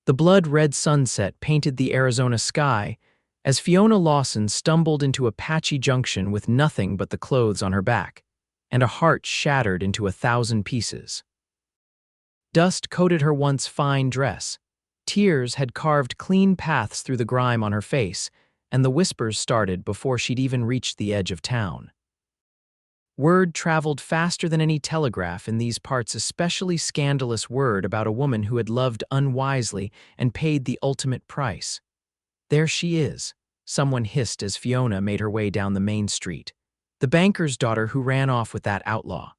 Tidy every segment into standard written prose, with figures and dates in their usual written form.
The blood-red sunset painted the Arizona sky as Fiona Lawson stumbled into Apache Junction with nothing but the clothes on her back, and a heart shattered into 1,000 pieces. Dust coated her once fine dress. Tears had carved clean paths through the grime on her face, and the whispers started before she'd even reached the edge of town. Word traveled faster than any telegraph in these parts, especially scandalous word about a woman who had loved unwisely and paid the ultimate price. "There she is," someone hissed as Fiona made her way down the main street. "The banker's daughter who ran off with that outlaw.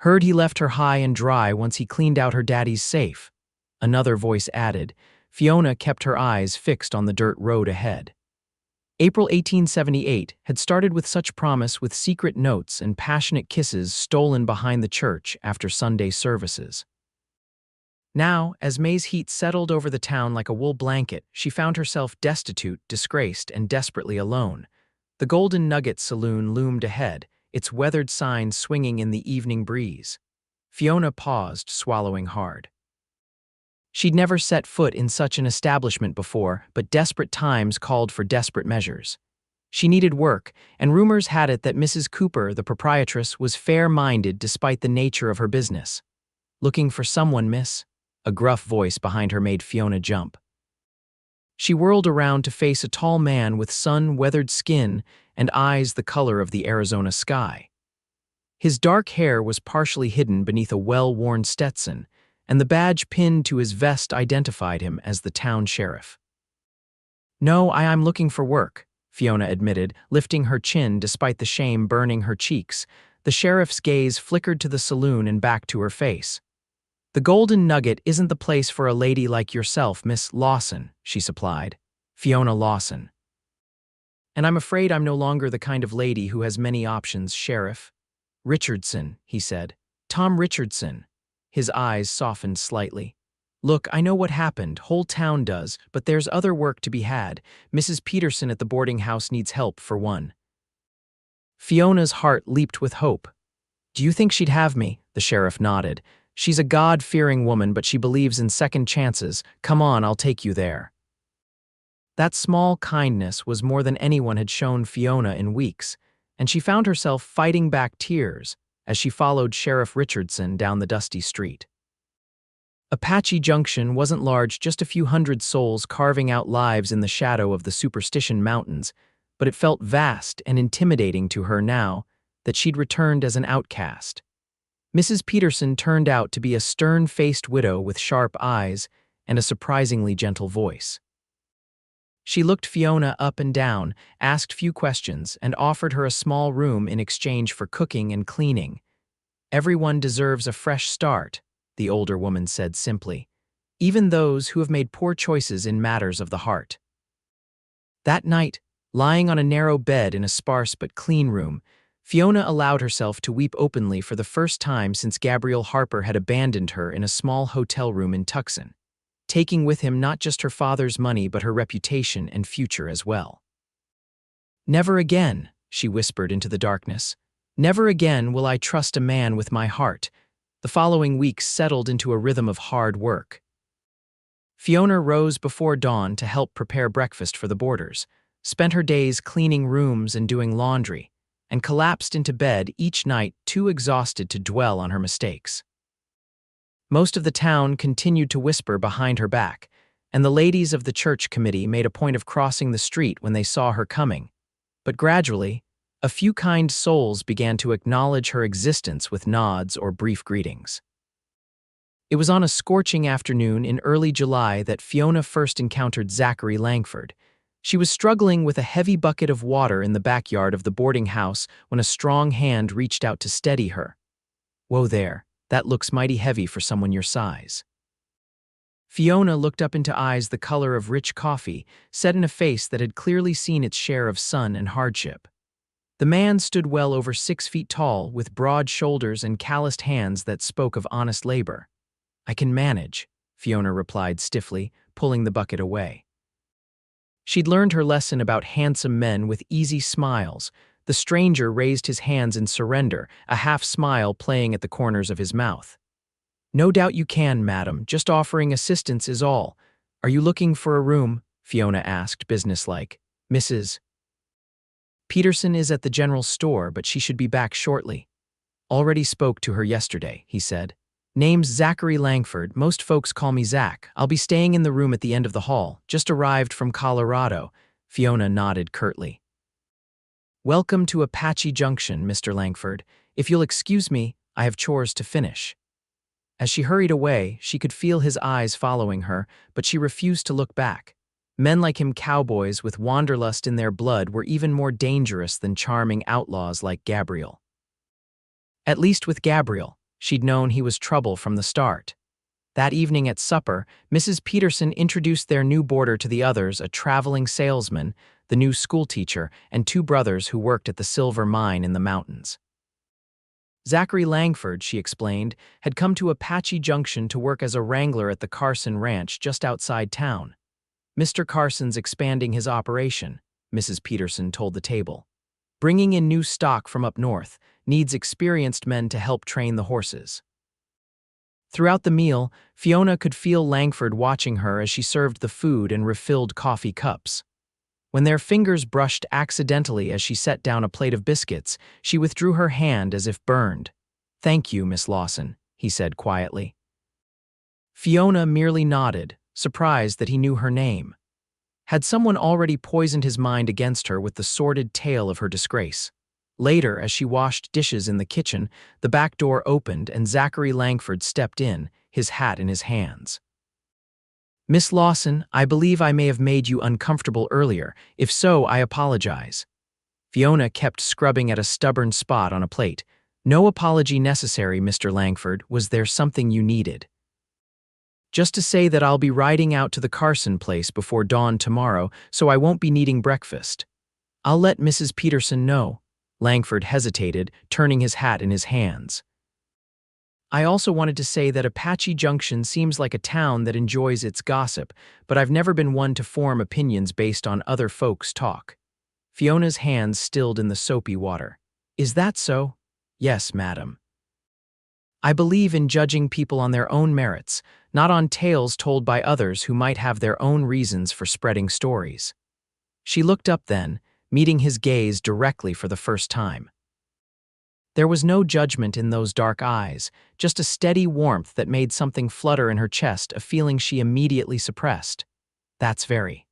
Heard he left her high and dry once he cleaned out her daddy's safe." Another voice added. Fiona kept her eyes fixed on the dirt road ahead. April 1878 had started with such promise, with secret notes and passionate kisses stolen behind the church after Sunday services. Now, as May's heat settled over the town like a wool blanket, she found herself destitute, disgraced, and desperately alone. The Golden Nugget saloon loomed ahead, its weathered signs swinging in the evening breeze. Fiona paused, swallowing hard. She'd never set foot in such an establishment before, but desperate times called for desperate measures. She needed work, and rumors had it that Mrs. Cooper, the proprietress, was fair-minded despite the nature of her business. "Looking for someone, miss?" A gruff voice behind her made Fiona jump. She whirled around to face a tall man with sun-weathered skin and eyes the color of the Arizona sky. His dark hair was partially hidden beneath a well-worn Stetson, and the badge pinned to his vest identified him as the town sheriff. "No, I'm looking for work," Fiona admitted, lifting her chin despite the shame burning her cheeks. The sheriff's gaze flickered to the saloon and back to her face. "The Golden Nugget isn't the place for a lady like yourself, Miss Lawson," she supplied. "Fiona Lawson. And I'm afraid I'm no longer the kind of lady who has many options, Sheriff." "Richardson," he said. "Tom Richardson." His eyes softened slightly. "Look, I know what happened, whole town does, but there's other work to be had. Mrs. Peterson at the boarding house needs help, for one." Fiona's heart leaped with hope. "Do you think she'd have me?" The sheriff nodded. "She's a God-fearing woman, but she believes in second chances. Come on, I'll take you there." That small kindness was more than anyone had shown Fiona in weeks, and she found herself fighting back tears as she followed Sheriff Richardson down the dusty street. Apache Junction wasn't large, just a few hundred souls carving out lives in the shadow of the Superstition Mountains, but it felt vast and intimidating to her now that she'd returned as an outcast. Mrs. Peterson turned out to be a stern-faced widow with sharp eyes and a surprisingly gentle voice. She looked Fiona up and down, asked few questions, and offered her a small room in exchange for cooking and cleaning. "Everyone deserves a fresh start," the older woman said simply, "even those who have made poor choices in matters of the heart." That night, lying on a narrow bed in a sparse but clean room, Fiona allowed herself to weep openly for the first time since Gabriel Harper had abandoned her in a small hotel room in Tucson, taking with him not just her father's money but her reputation and future as well. "Never again," she whispered into the darkness. "Never again will I trust a man with my heart." The following weeks settled into a rhythm of hard work. Fiona rose before dawn to help prepare breakfast for the boarders, spent her days cleaning rooms and doing laundry, and collapsed into bed each night too exhausted to dwell on her mistakes. Most of the town continued to whisper behind her back, and the ladies of the church committee made a point of crossing the street when they saw her coming. But gradually, a few kind souls began to acknowledge her existence with nods or brief greetings. It was on a scorching afternoon in early July that Fiona first encountered Zachary Langford. She was struggling with a heavy bucket of water in the backyard of the boarding house when a strong hand reached out to steady her. "Whoa there, that looks mighty heavy for someone your size." Fiona looked up into eyes the color of rich coffee, set in a face that had clearly seen its share of sun and hardship. The man stood well over 6 feet tall, with broad shoulders and calloused hands that spoke of honest labor. "I can manage," Fiona replied stiffly, pulling the bucket away. She'd learned her lesson about handsome men with easy smiles. The stranger raised his hands in surrender, a half smile playing at the corners of his mouth. No doubt you can, madam. Just offering assistance is all. Are you looking for a room? Fiona asked, businesslike. Mrs. Peterson is at the general store, but she should be back shortly. Already spoke to her yesterday, he said. Name's Zachary Langford. Most folks call me Zach. I'll be staying in the room at the end of the hall. Just arrived from Colorado. Fiona nodded curtly. Welcome to Apache Junction, Mr. Langford. If you'll excuse me, I have chores to finish. As she hurried away, she could feel his eyes following her, but she refused to look back. Men like him, cowboys with wanderlust in their blood, were even more dangerous than charming outlaws like Gabriel. At least with Gabriel, she'd known he was trouble from the start. That evening at supper, Mrs. Peterson introduced their new boarder to the others, a traveling salesman, the new schoolteacher, and two brothers who worked at the silver mine in the mountains. Zachary Langford, she explained, had come to Apache Junction to work as a wrangler at the Carson Ranch just outside town. Mr. Carson's expanding his operation, Mrs. Peterson told the table. Bringing in new stock from up north, needs experienced men to help train the horses. Throughout the meal, Fiona could feel Langford watching her as she served the food and refilled coffee cups. When their fingers brushed accidentally as she set down a plate of biscuits, she withdrew her hand as if burned. Thank you, Miss Lawson, he said quietly. Fiona merely nodded, surprised that he knew her name. Had someone already poisoned his mind against her with the sordid tale of her disgrace? Later, as she washed dishes in the kitchen, the back door opened and Zachary Langford stepped in, his hat in his hands. Miss Lawson, I believe I may have made you uncomfortable earlier. If so, I apologize. Fiona kept scrubbing at a stubborn spot on a plate. No apology necessary, Mr. Langford. Was there something you needed? Just to say that I'll be riding out to the Carson place before dawn tomorrow, so I won't be needing breakfast. I'll let Mrs. Peterson know. Langford hesitated, turning his hat in his hands. I also wanted to say that Apache Junction seems like a town that enjoys its gossip, but I've never been one to form opinions based on other folks' talk. Fiona's hands stilled in the soapy water. Is that so? Yes, madam. I believe in judging people on their own merits, not on tales told by others who might have their own reasons for spreading stories. She looked up then, meeting his gaze directly for the first time. There was no judgment in those dark eyes, just a steady warmth that made something flutter in her chest, a feeling she immediately suppressed. That's very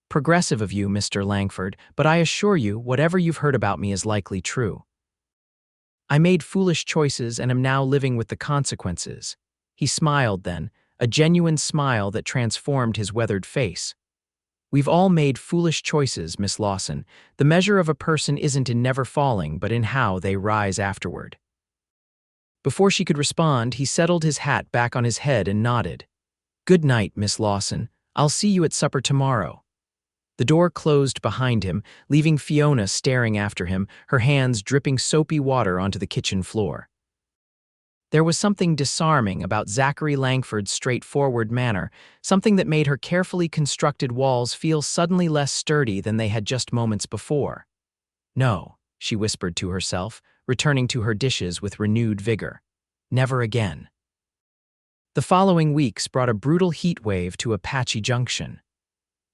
progressive of you, Mr. Langford, but I assure you, whatever you've heard about me is likely true. I made foolish choices and am now living with the consequences. He smiled then, a genuine smile that transformed his weathered face. We've all made foolish choices, Miss Lawson. The measure of a person isn't in never falling, but in how they rise afterward. Before she could respond, he settled his hat back on his head and nodded. Good night, Miss Lawson. I'll see you at supper tomorrow. The door closed behind him, leaving Fiona staring after him, her hands dripping soapy water onto the kitchen floor. There was something disarming about Zachary Langford's straightforward manner, something that made her carefully constructed walls feel suddenly less sturdy than they had just moments before. No, she whispered to herself, returning to her dishes with renewed vigor. Never again. The following weeks brought a brutal heat wave to Apache Junction.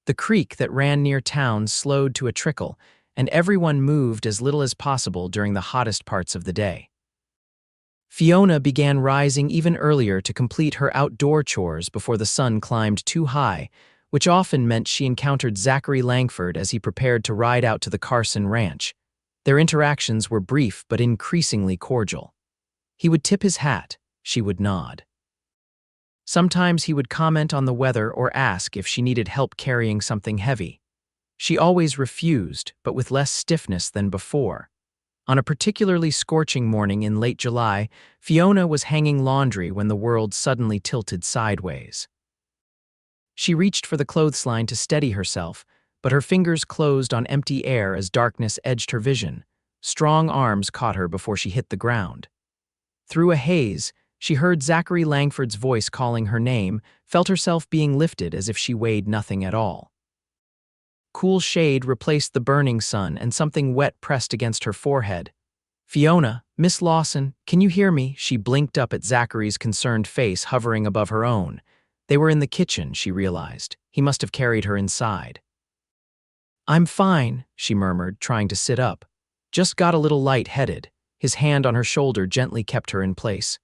The creek that ran near town slowed to a trickle, and everyone moved as little as possible during the hottest parts of the day. Fiona began rising even earlier to complete her outdoor chores before the sun climbed too high, which often meant she encountered Zachary Langford as he prepared to ride out to the Carson Ranch. Their interactions were brief but increasingly cordial. He would tip his hat, she would nod. Sometimes he would comment on the weather or ask if she needed help carrying something heavy. She always refused, but with less stiffness than before. On a particularly scorching morning in late July, Fiona was hanging laundry when the world suddenly tilted sideways. She reached for the clothesline to steady herself, but her fingers closed on empty air as darkness edged her vision. Strong arms caught her before she hit the ground. Through a haze, she heard Zachary Langford's voice calling her name, felt herself being lifted as if she weighed nothing at all. Cool shade replaced the burning sun and something wet pressed against her forehead. "Fiona, Miss Lawson, can you hear me?" She blinked up at Zachary's concerned face hovering above her own. They were in the kitchen, she realized. He must have carried her inside. "I'm fine," she murmured, trying to sit up. "Just got a little light-headed." His hand on her shoulder gently kept her in place.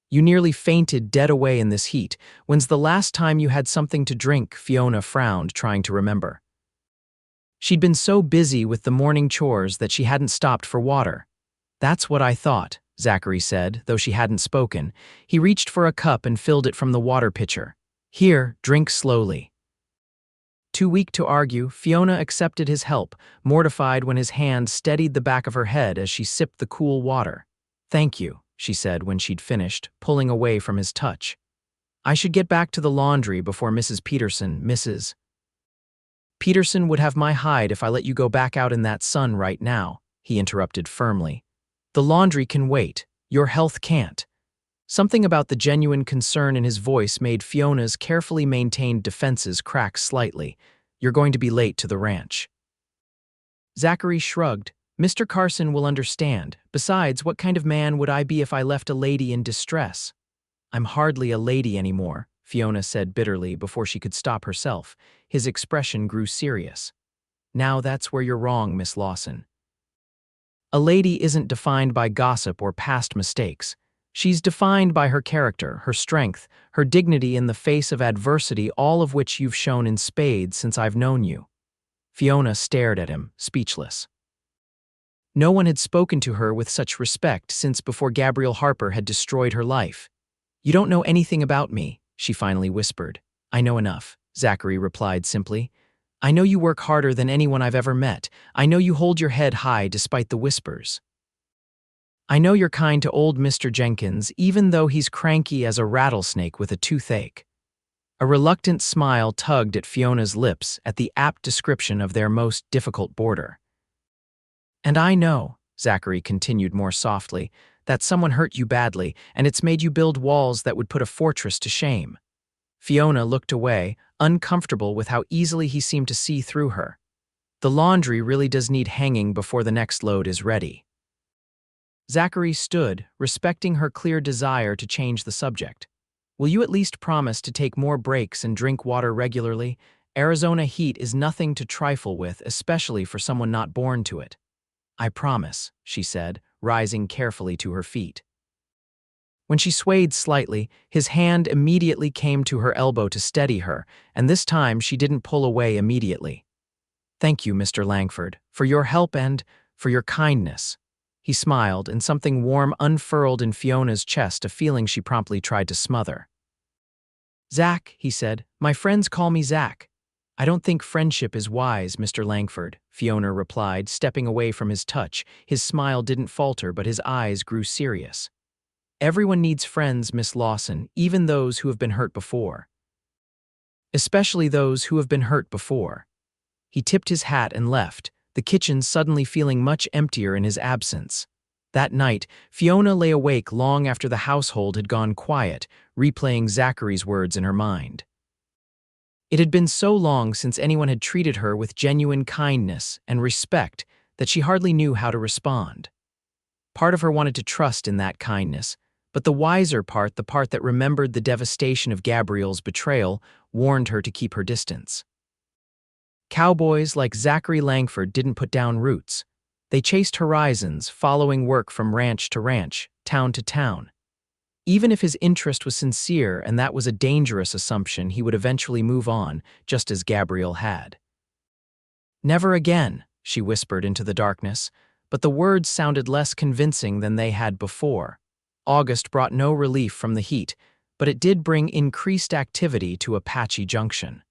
"You nearly fainted dead away in this heat. When's the last time you had something to drink?" Fiona frowned, trying to remember. She'd been so busy with the morning chores that she hadn't stopped for water. "That's what I thought," Zachary said, though she hadn't spoken. He reached for a cup and filled it from the water pitcher. "Here, drink slowly." Too weak to argue, Fiona accepted his help, mortified when his hand steadied the back of her head as she sipped the cool water. "Thank you," she said when she'd finished, pulling away from his touch. "I should get back to the laundry before Mrs. Peterson would have my hide if I let you go back out in that sun right now," he interrupted firmly. "The laundry can wait. Your health can't." Something about the genuine concern in his voice made Fiona's carefully maintained defenses crack slightly. "You're going to be late to the ranch." Zachary shrugged. "Mr. Carson will understand. Besides, what kind of man would I be if I left a lady in distress?" "I'm hardly a lady anymore," Fiona said bitterly before she could stop herself. His expression grew serious. "Now that's where you're wrong, Miss Lawson. A lady isn't defined by gossip or past mistakes. She's defined by her character, her strength, her dignity in the face of adversity, all of which you've shown in spades since I've known you." Fiona stared at him, speechless. No one had spoken to her with such respect since before Gabriel Harper had destroyed her life. "You don't know anything about me," she finally whispered. "I know enough," Zachary replied simply. "I know you work harder than anyone I've ever met. I know you hold your head high despite the whispers. I know you're kind to old Mr. Jenkins, even though he's cranky as a rattlesnake with a toothache." A reluctant smile tugged at Fiona's lips at the apt description of their most difficult border. "And I know," Zachary continued more softly, "that someone hurt you badly, and it's made you build walls that would put a fortress to shame." Fiona looked away, uncomfortable with how easily he seemed to see through her. "The laundry really does need hanging before the next load is ready." Zachary stood, respecting her clear desire to change the subject. "Will you at least promise to take more breaks and drink water regularly? Arizona heat is nothing to trifle with, especially for someone not born to it." "I promise," she said, rising carefully to her feet. When she swayed slightly, his hand immediately came to her elbow to steady her, and this time she didn't pull away immediately. "Thank you, Mr. Langford, for your help and for your kindness." He smiled, and something warm unfurled in Fiona's chest, a feeling she promptly tried to smother. "Zach," he said, "my friends call me Zach." "I don't think friendship is wise, Mr. Langford," Fiona replied, stepping away from his touch. His smile didn't falter, but his eyes grew serious. "Everyone needs friends, Miss Lawson, even those who have been hurt before. Especially those who have been hurt before." He tipped his hat and left, the kitchen suddenly feeling much emptier in his absence. That night, Fiona lay awake long after the household had gone quiet, replaying Zachary's words in her mind. It had been so long since anyone had treated her with genuine kindness and respect that she hardly knew how to respond. Part of her wanted to trust in that kindness, but the wiser part, the part that remembered the devastation of Gabriel's betrayal, warned her to keep her distance. Cowboys like Zachary Langford didn't put down roots. They chased horizons, following work from ranch to ranch, town to town. Even if his interest was sincere, and that was a dangerous assumption, he would eventually move on, just as Gabriel had. "Never again," she whispered into the darkness, but the words sounded less convincing than they had before. August brought no relief from the heat, but it did bring increased activity to Apache Junction.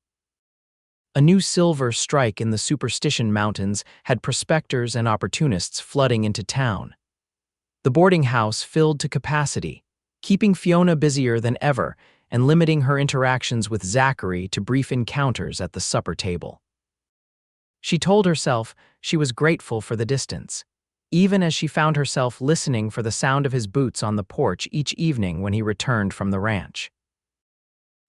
A new silver strike in the Superstition Mountains had prospectors and opportunists flooding into town. The boarding house filled to capacity, keeping Fiona busier than ever and limiting her interactions with Zachary to brief encounters at the supper table. She told herself she was grateful for the distance, even as she found herself listening for the sound of his boots on the porch each evening when he returned from the ranch.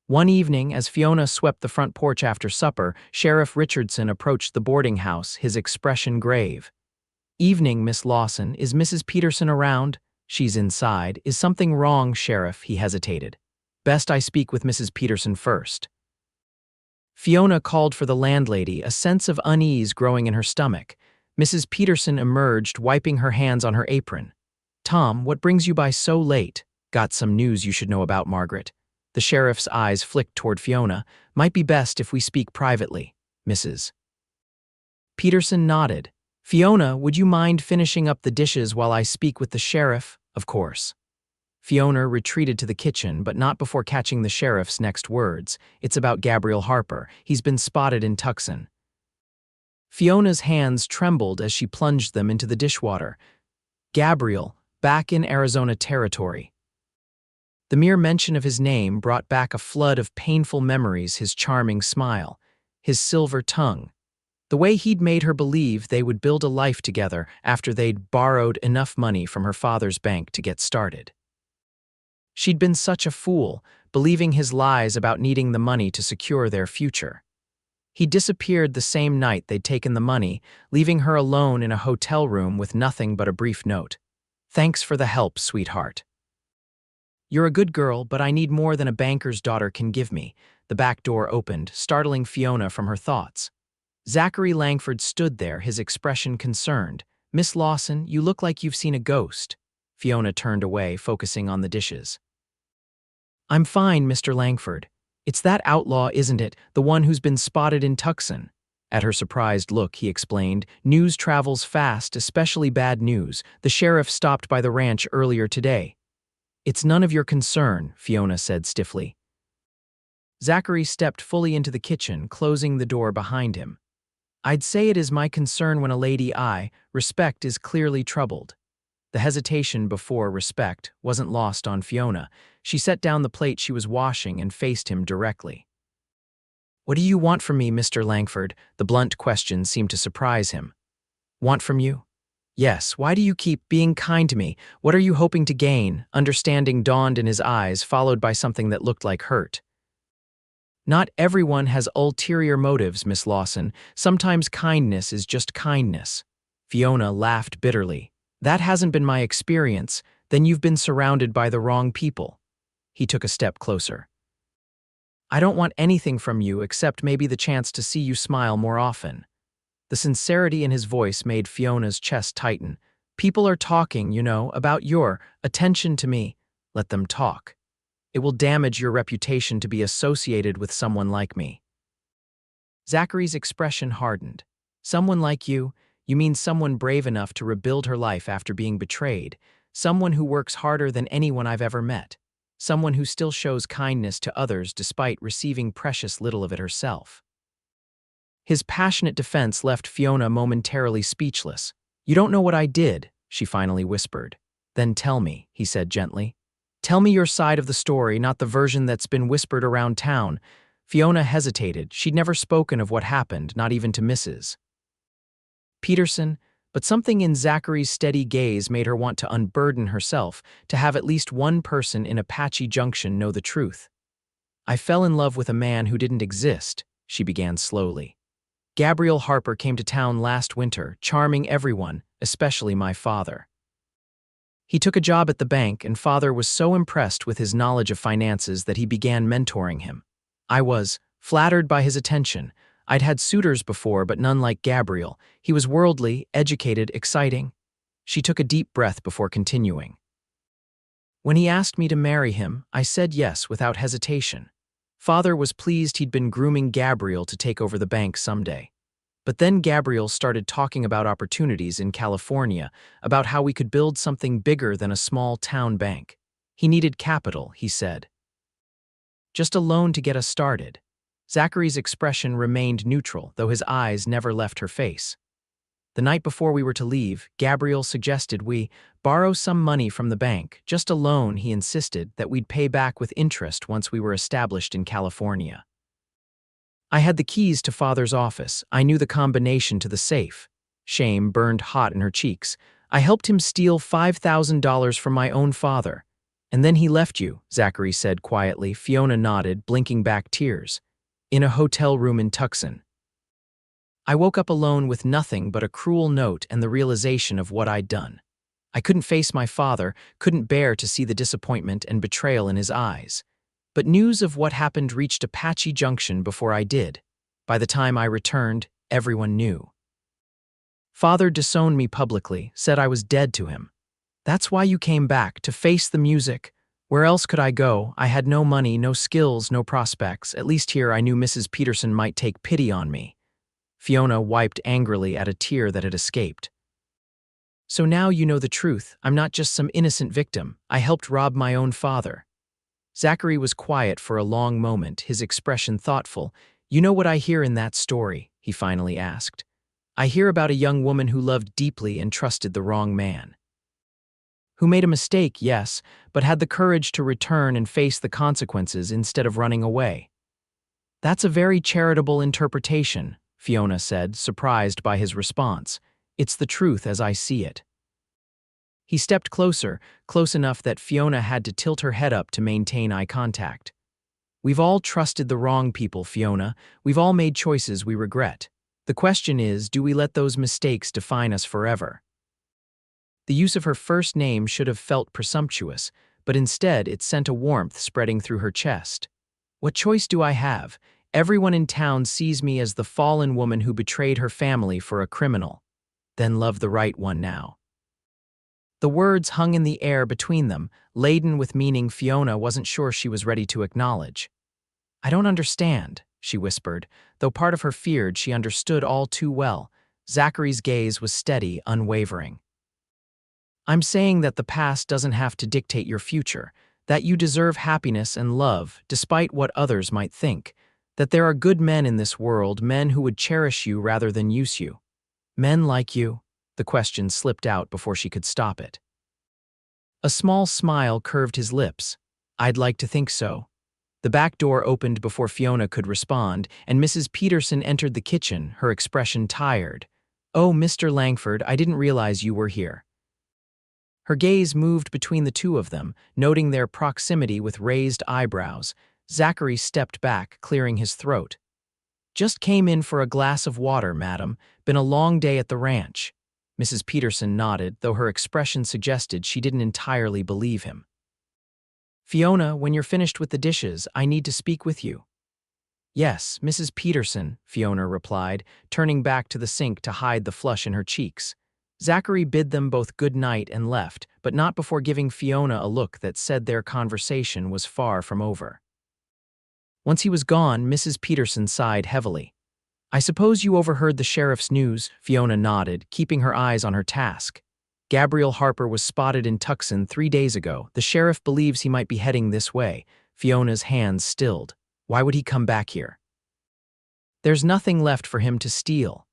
One evening, as Fiona swept the front porch after supper, Sheriff Richardson approached the boarding house, his expression grave. "Evening, Miss Lawson. Is Mrs. Peterson around?" "She's inside. Is something wrong, Sheriff?" He hesitated. "Best I speak with Mrs. Peterson first." Fiona called for the landlady, a sense of unease growing in her stomach. Mrs. Peterson emerged, wiping her hands on her apron. "Tom, what brings you by so late?" "Got some news you should know about, Margaret." The sheriff's eyes flicked toward Fiona. "Might be best if we speak privately, Mrs. Peterson nodded. "Fiona, would you mind finishing up the dishes while I speak with the sheriff?" "Of course." Fiona retreated to the kitchen, but not before catching the sheriff's next words. "It's about Gabriel Harper. He's been spotted in Tucson." Fiona's hands trembled as she plunged them into the dishwater. Gabriel, back in Arizona territory. The mere mention of his name brought back a flood of painful memories: his charming smile, his silver tongue, the way he'd made her believe they would build a life together after they'd borrowed enough money from her father's bank to get started. She'd been such a fool, believing his lies about needing the money to secure their future. He disappeared the same night they'd taken the money, leaving her alone in a hotel room with nothing but a brief note. "Thanks for the help, sweetheart. You're a good girl, but I need more than a banker's daughter can give me." The back door opened, startling Fiona from her thoughts. Zachary Langford stood there, his expression concerned. "Miss Lawson, you look like you've seen a ghost." Fiona turned away, focusing on the dishes. "I'm fine, Mr. Langford. It's that outlaw, isn't it? The one who's been spotted in Tucson." At her surprised look, he explained, "News travels fast, especially bad news. The sheriff stopped by the ranch earlier today." "It's none of your concern," Fiona said stiffly. Zachary stepped fully into the kitchen, closing the door behind him. "I'd say it is my concern when a lady I respect is clearly troubled." The hesitation before respect wasn't lost on Fiona. She set down the plate she was washing and faced him directly. "What do you want from me, Mr. Langford?" The blunt question seemed to surprise him. "Want from you?" "Yes. Why do you keep being kind to me? What are you hoping to gain?" Understanding dawned in his eyes, followed by something that looked like hurt. "Not everyone has ulterior motives, Miss Lawson. Sometimes kindness is just kindness." Fiona laughed bitterly. "That hasn't been my experience. Then you've been surrounded by the wrong people." He took a step closer. "I don't want anything from you except maybe the chance to see you smile more often." The sincerity in his voice made Fiona's chest tighten. "People are talking, about your attention to me. Let them talk. It will damage your reputation to be associated with someone like me." Zachary's expression hardened. "Someone like you? You mean someone brave enough to rebuild her life after being betrayed? Someone who works harder than anyone I've ever met? Someone who still shows kindness to others despite receiving precious little of it herself?" His passionate defense left Fiona momentarily speechless. "You don't know what I did," she finally whispered. "Then tell me," he said gently. "Tell me your side of the story, not the version that's been whispered around town." Fiona hesitated. She'd never spoken of what happened, not even to Mrs. Peterson, but something in Zachary's steady gaze made her want to unburden herself, to have at least one person in Apache Junction know the truth. "I fell in love with a man who didn't exist," she began slowly. "Gabriel Harper came to town last winter, charming everyone, especially my father. He took a job at the bank, and father was so impressed with his knowledge of finances that he began mentoring him. I was flattered by his attention. I'd had suitors before, but none like Gabriel. He was worldly, educated, exciting." She took a deep breath before continuing. "When he asked me to marry him, I said yes without hesitation. Father was pleased he'd been grooming Gabriel to take over the bank someday. But then Gabriel started talking about opportunities in California, about how we could build something bigger than a small town bank. He needed capital, he said. Just a loan to get us started." Zachary's expression remained neutral, though his eyes never left her face. "The night before we were to leave, Gabriel suggested we borrow some money from the bank, just a loan, he insisted, that we'd pay back with interest once we were established in California. I had the keys to father's office. I knew the combination to the safe." Shame burned hot in her cheeks. "I helped him steal $5,000 from my own father. And then he left you," Zachary said quietly. Fiona nodded, blinking back tears. "In a hotel room in Tucson." I woke up alone with nothing but a cruel note and the realization of what I'd done. I couldn't face my father, couldn't bear to see the disappointment and betrayal in his eyes. But news of what happened reached Apache Junction before I did. By the time I returned, everyone knew. Father disowned me publicly, said I was dead to him. That's why you came back, to face the music. Where else could I go? I had no money, no skills, no prospects. At least here I knew Mrs. Peterson might take pity on me. Fiona wiped angrily at a tear that had escaped. So now you know the truth. I'm not just some innocent victim. I helped rob my own father. Zachary was quiet for a long moment, his expression thoughtful. You know what I hear in that story? He finally asked. I hear about a young woman who loved deeply and trusted the wrong man. Who made a mistake, yes, but had the courage to return and face the consequences instead of running away. That's a very charitable interpretation, Fiona said, surprised by his response. It's the truth as I see it. He stepped closer, close enough that Fiona had to tilt her head up to maintain eye contact. We've all trusted the wrong people, Fiona. We've all made choices we regret. The question is, do we let those mistakes define us forever? The use of her first name should have felt presumptuous, but instead it sent a warmth spreading through her chest. What choice do I have? Everyone in town sees me as the fallen woman who betrayed her family for a criminal. Then love the right one now. The words hung in the air between them, laden with meaning Fiona wasn't sure she was ready to acknowledge. I don't understand, she whispered, though part of her feared she understood all too well. Zachary's gaze was steady, unwavering. I'm saying that the past doesn't have to dictate your future, that you deserve happiness and love, despite what others might think, that there are good men in this world, men who would cherish you rather than use you. Men like you? The question slipped out before she could stop it. A small smile curved his lips. I'd like to think so. The back door opened before Fiona could respond, and Mrs. Peterson entered the kitchen, her expression tired. Oh, Mr. Langford, I didn't realize you were here. Her gaze moved between the two of them, noting their proximity with raised eyebrows. Zachary stepped back, clearing his throat. Just came in for a glass of water, madam. Been a long day at the ranch. Mrs. Peterson nodded, though her expression suggested she didn't entirely believe him. Fiona, when you're finished with the dishes, I need to speak with you. Yes, Mrs. Peterson, Fiona replied, turning back to the sink to hide the flush in her cheeks. Zachary bid them both good night and left, but not before giving Fiona a look that said their conversation was far from over. Once he was gone, Mrs. Peterson sighed heavily. I suppose you overheard the sheriff's news, Fiona nodded, keeping her eyes on her task. Gabriel Harper was spotted in Tucson 3 days ago. The sheriff believes he might be heading this way. Fiona's hands stilled. Why would he come back here? There's nothing left for him to steal.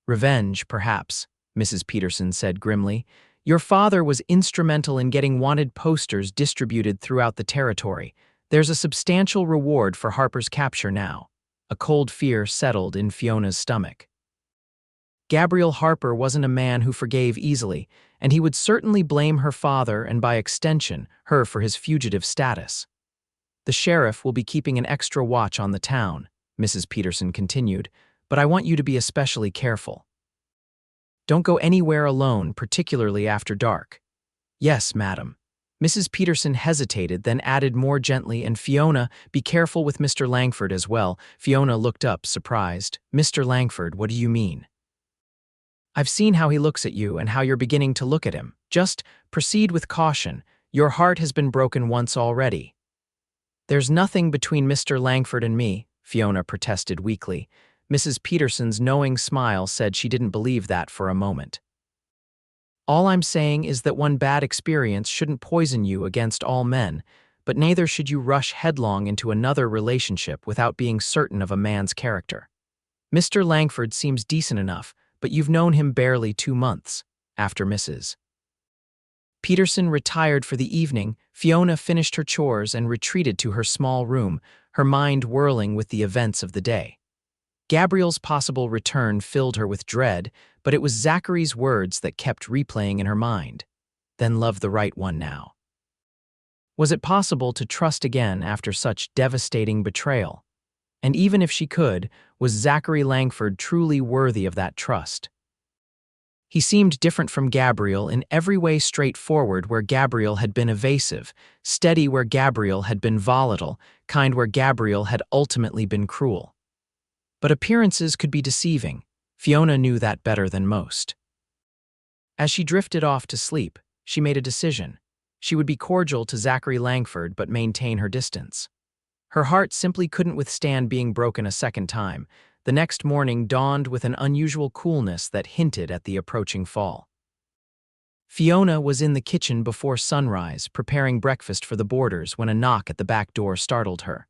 Revenge, perhaps, Mrs. Peterson said grimly. Your father was instrumental in getting wanted posters distributed throughout the territory. There's a substantial reward for Harper's capture now. A cold fear settled in Fiona's stomach. Gabriel Harper wasn't a man who forgave easily, and he would certainly blame her father and, by extension, her for his fugitive status. The sheriff will be keeping an extra watch on the town, Mrs. Peterson continued, but I want you to be especially careful. Don't go anywhere alone, particularly after dark. Yes, madam. Mrs. Peterson hesitated, then added more gently, and Fiona, be careful with Mr. Langford as well. Fiona looked up, surprised. Mr. Langford, what do you mean? I've seen how he looks at you and how you're beginning to look at him. Just proceed with caution. Your heart has been broken once already. There's nothing between Mr. Langford and me, Fiona protested weakly. Mrs. Peterson's knowing smile said she didn't believe that for a moment. All I'm saying is that one bad experience shouldn't poison you against all men, but neither should you rush headlong into another relationship without being certain of a man's character. Mr. Langford seems decent enough, but you've known him barely 2 months. After Mrs. Peterson retired for the evening, Fiona finished her chores and retreated to her small room, her mind whirling with the events of the day. Gabriel's possible return filled her with dread, but it was Zachary's words that kept replaying in her mind. Then love the right one now. Was it possible to trust again after such devastating betrayal? And even if she could, was Zachary Langford truly worthy of that trust? He seemed different from Gabriel in every way, straightforward where Gabriel had been evasive, steady where Gabriel had been volatile, kind where Gabriel had ultimately been cruel. But appearances could be deceiving. Fiona knew that better than most. As she drifted off to sleep, she made a decision. She would be cordial to Zachary Langford but maintain her distance. Her heart simply couldn't withstand being broken a second time. The next morning dawned with an unusual coolness that hinted at the approaching fall. Fiona was in the kitchen before sunrise, preparing breakfast for the boarders when a knock at the back door startled her.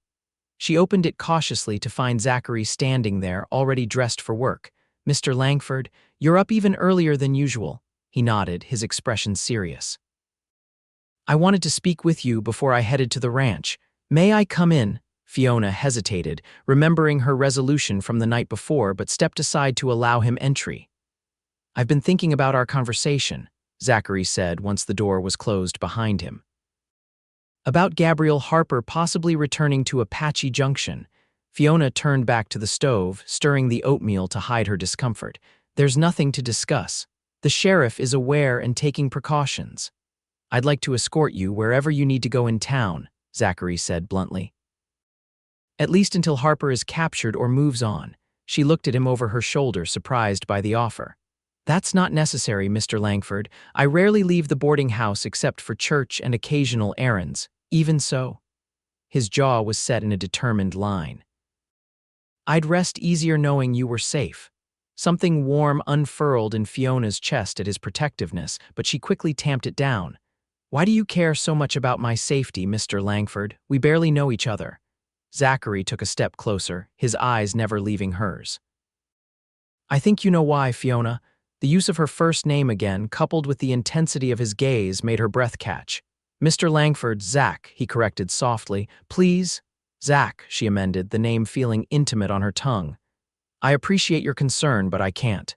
She opened it cautiously to find Zachary standing there, already dressed for work. "Mr. Langford, you're up even earlier than usual," he nodded, his expression serious. "I wanted to speak with you before I headed to the ranch. May I come in?" Fiona hesitated, remembering her resolution from the night before, but stepped aside to allow him entry. "I've been thinking about our conversation," Zachary said once the door was closed behind him. "About Gabriel Harper possibly returning to Apache Junction." Fiona turned back to the stove, stirring the oatmeal to hide her discomfort. "There's nothing to discuss. The sheriff is aware and taking precautions. I'd like to escort you wherever you need to go in town," Zachary said bluntly. "At least until Harper is captured or moves on." She looked at him over her shoulder, surprised by the offer. "That's not necessary, Mr. Langford. I rarely leave the boarding house except for church and occasional errands. Even so." His jaw was set in a determined line. "I'd rest easier knowing you were safe." Something warm unfurled in Fiona's chest at his protectiveness, but she quickly tamped it down. "Why do you care so much about my safety, Mr. Langford? We barely know each other." Zachary took a step closer, his eyes never leaving hers. "I think you know why, Fiona." The use of her first name again, coupled with the intensity of his gaze, made her breath catch. "Mr. Langford, Zach," he corrected softly. "Please?" "Zach," she amended, the name feeling intimate on her tongue. "I appreciate your concern, but I can't.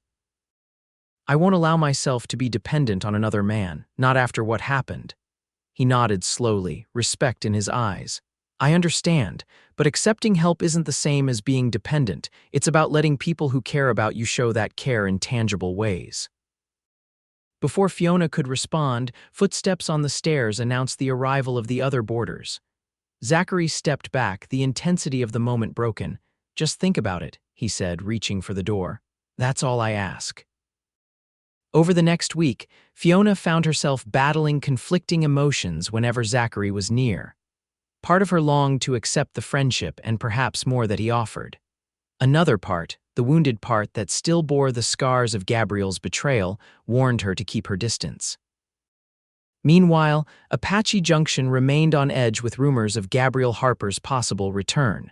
I won't allow myself to be dependent on another man, not after what happened." He nodded slowly, respect in his eyes. "I understand, but accepting help isn't the same as being dependent. It's about letting people who care about you show that care in tangible ways." Before Fiona could respond, footsteps on the stairs announced the arrival of the other boarders. Zachary stepped back, the intensity of the moment broken. "Just think about it," he said, reaching for the door. "That's all I ask." Over the next week, Fiona found herself battling conflicting emotions whenever Zachary was near. Part of her longed to accept the friendship and perhaps more that he offered. Another part, the wounded part that still bore the scars of Gabriel's betrayal, warned her to keep her distance. Meanwhile, Apache Junction remained on edge with rumors of Gabriel Harper's possible return.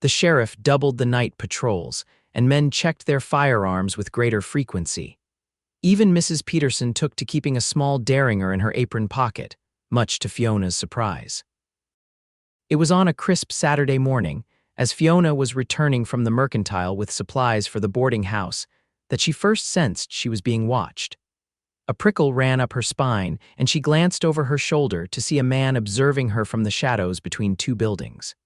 The sheriff doubled the night patrols, and men checked their firearms with greater frequency. Even Mrs. Peterson took to keeping a small derringer in her apron pocket, much to Fiona's surprise. It was on a crisp Saturday morning, as Fiona was returning from the mercantile with supplies for the boarding house, that she first sensed she was being watched. A prickle ran up her spine, and she glanced over her shoulder to see a man observing her from the shadows between two buildings.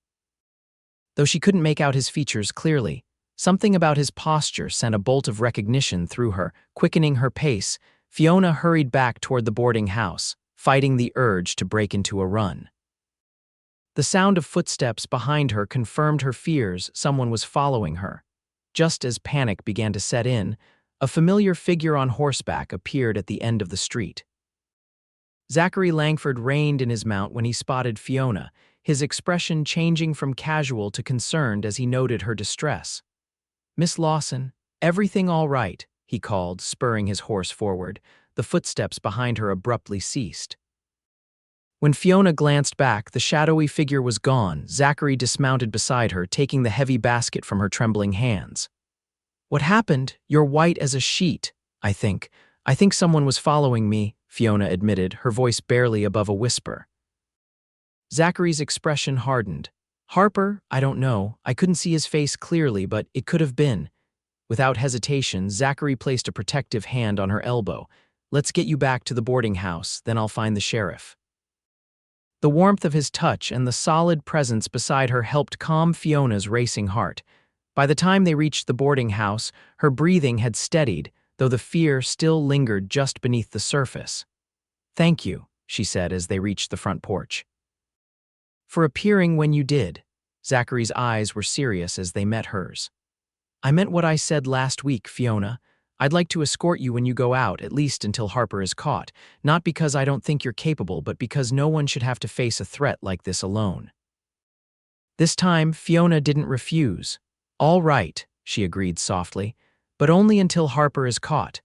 Though she couldn't make out his features clearly, something about his posture sent a bolt of recognition through her. Quickening her pace, Fiona hurried back toward the boarding house, fighting the urge to break into a run. The sound of footsteps behind her confirmed her fears someone was following her. Just as panic began to set in, a familiar figure on horseback appeared at the end of the street. Zachary Langford reined in his mount when he spotted Fiona, his expression changing from casual to concerned as he noted her distress. "Miss Lawson, everything all right?" he called, spurring his horse forward. The footsteps behind her abruptly ceased. When Fiona glanced back, the shadowy figure was gone. Zachary dismounted beside her, taking the heavy basket from her trembling hands. "What happened? You're white as a sheet." I think someone was following me," Fiona admitted, her voice barely above a whisper. Zachary's expression hardened. "Harper? I don't know. I couldn't see his face clearly, but it could have been." Without hesitation, Zachary placed a protective hand on her elbow. "Let's get you back to the boarding house, then I'll find the sheriff." The warmth of his touch and the solid presence beside her helped calm Fiona's racing heart. By the time they reached the boarding house, her breathing had steadied, though the fear still lingered just beneath the surface. "Thank you," she said as they reached the front porch. "For appearing when you did." Zachary's eyes were serious as they met hers. "I meant what I said last week, Fiona. I'd like to escort you when you go out, at least until Harper is caught, not because I don't think you're capable, but because no one should have to face a threat like this alone." This time, Fiona didn't refuse. "All right," she agreed softly, "but only until Harper is caught."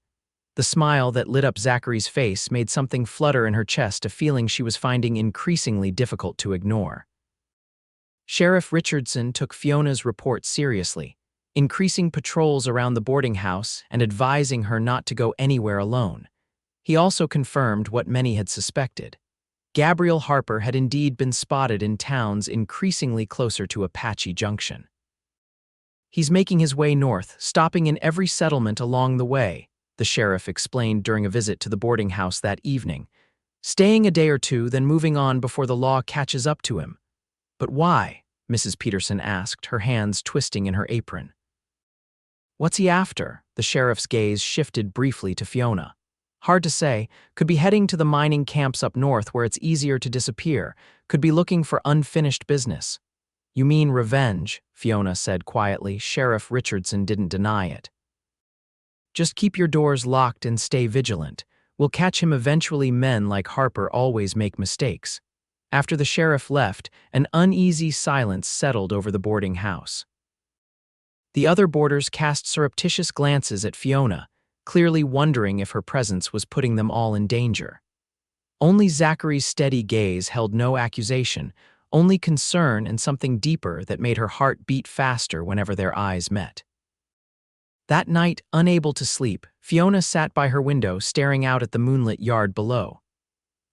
The smile that lit up Zachary's face made something flutter in her chest, a feeling she was finding increasingly difficult to ignore. Sheriff Richardson took Fiona's report seriously, increasing patrols around the boarding house and advising her not to go anywhere alone. He also confirmed what many had suspected. Gabriel Harper had indeed been spotted in towns increasingly closer to Apache Junction. "He's making his way north, stopping in every settlement along the way," the sheriff explained during a visit to the boarding house that evening. "Staying a day or two, then moving on before the law catches up to him." "But why?" Mrs. Peterson asked, her hands twisting in her apron. "What's he after?" The sheriff's gaze shifted briefly to Fiona. "Hard to say. Could be heading to the mining camps up north where it's easier to disappear. Could be looking for unfinished business." "You mean revenge," Fiona said quietly. Sheriff Richardson didn't deny it. "Just keep your doors locked and stay vigilant. We'll catch him eventually. Men like Harper always make mistakes." After the sheriff left, an uneasy silence settled over the boarding house. The other boarders cast surreptitious glances at Fiona, clearly wondering if her presence was putting them all in danger. Only Zachary's steady gaze held no accusation, only concern and something deeper that made her heart beat faster whenever their eyes met. That night, unable to sleep, Fiona sat by her window staring out at the moonlit yard below.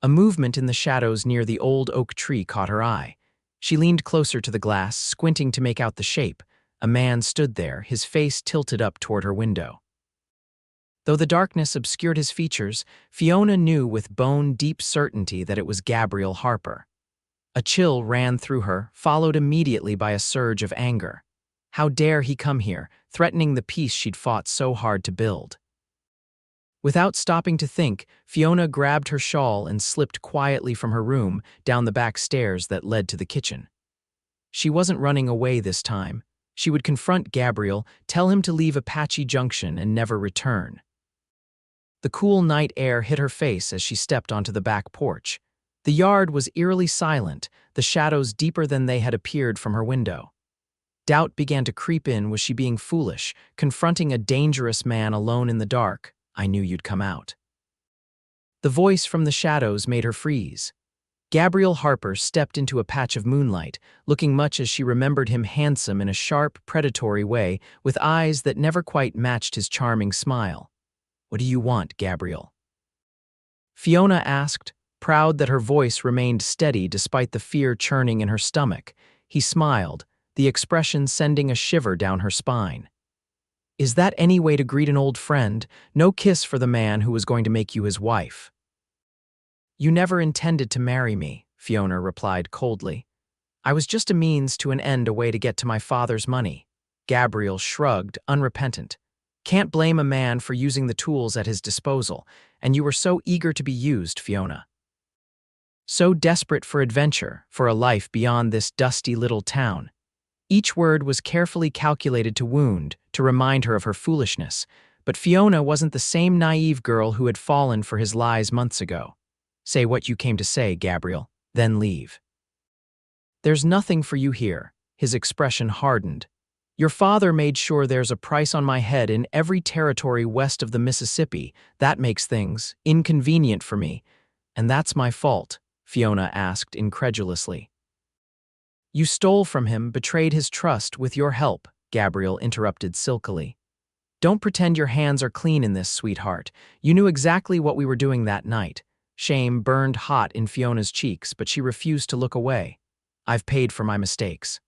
A movement in the shadows near the old oak tree caught her eye. She leaned closer to the glass, squinting to make out the shape. A man stood there, his face tilted up toward her window. Though the darkness obscured his features, Fiona knew with bone-deep certainty that it was Gabriel Harper. A chill ran through her, followed immediately by a surge of anger. How dare he come here, threatening the peace she'd fought so hard to build? Without stopping to think, Fiona grabbed her shawl and slipped quietly from her room down the back stairs that led to the kitchen. She wasn't running away this time. She would confront Gabriel, tell him to leave Apache Junction and never return. The cool night air hit her face as she stepped onto the back porch. The yard was eerily silent, the shadows deeper than they had appeared from her window. Doubt began to creep in. Was she being foolish, confronting a dangerous man alone in the dark? "I knew you'd come out." The voice from the shadows made her freeze. Gabriel Harper stepped into a patch of moonlight, looking much as she remembered him, handsome in a sharp, predatory way, with eyes that never quite matched his charming smile. "What do you want, Gabriel?" Fiona asked, proud that her voice remained steady despite the fear churning in her stomach. He smiled, the expression sending a shiver down her spine. "Is that any way to greet an old friend? No kiss for the man who was going to make you his wife." "You never intended to marry me," Fiona replied coldly. "I was just a means to an end, a way to get to my father's money." Gabriel shrugged, unrepentant. "Can't blame a man for using the tools at his disposal, and you were so eager to be used, Fiona. So desperate for adventure, for a life beyond this dusty little town." Each word was carefully calculated to wound, to remind her of her foolishness, but Fiona wasn't the same naive girl who had fallen for his lies months ago. "Say what you came to say, Gabriel, then leave." "There's nothing for you here." His expression hardened. "Your father made sure there's a price on my head in every territory west of the Mississippi. That makes things inconvenient for me. And that's my fault," Fiona asked incredulously. "You stole from him, betrayed his trust with your help," Gabriel interrupted silkily. "Don't pretend your hands are clean in this, sweetheart. You knew exactly what we were doing that night." Shame burned hot in Fiona's cheeks, but she refused to look away. "I've paid for my mistakes."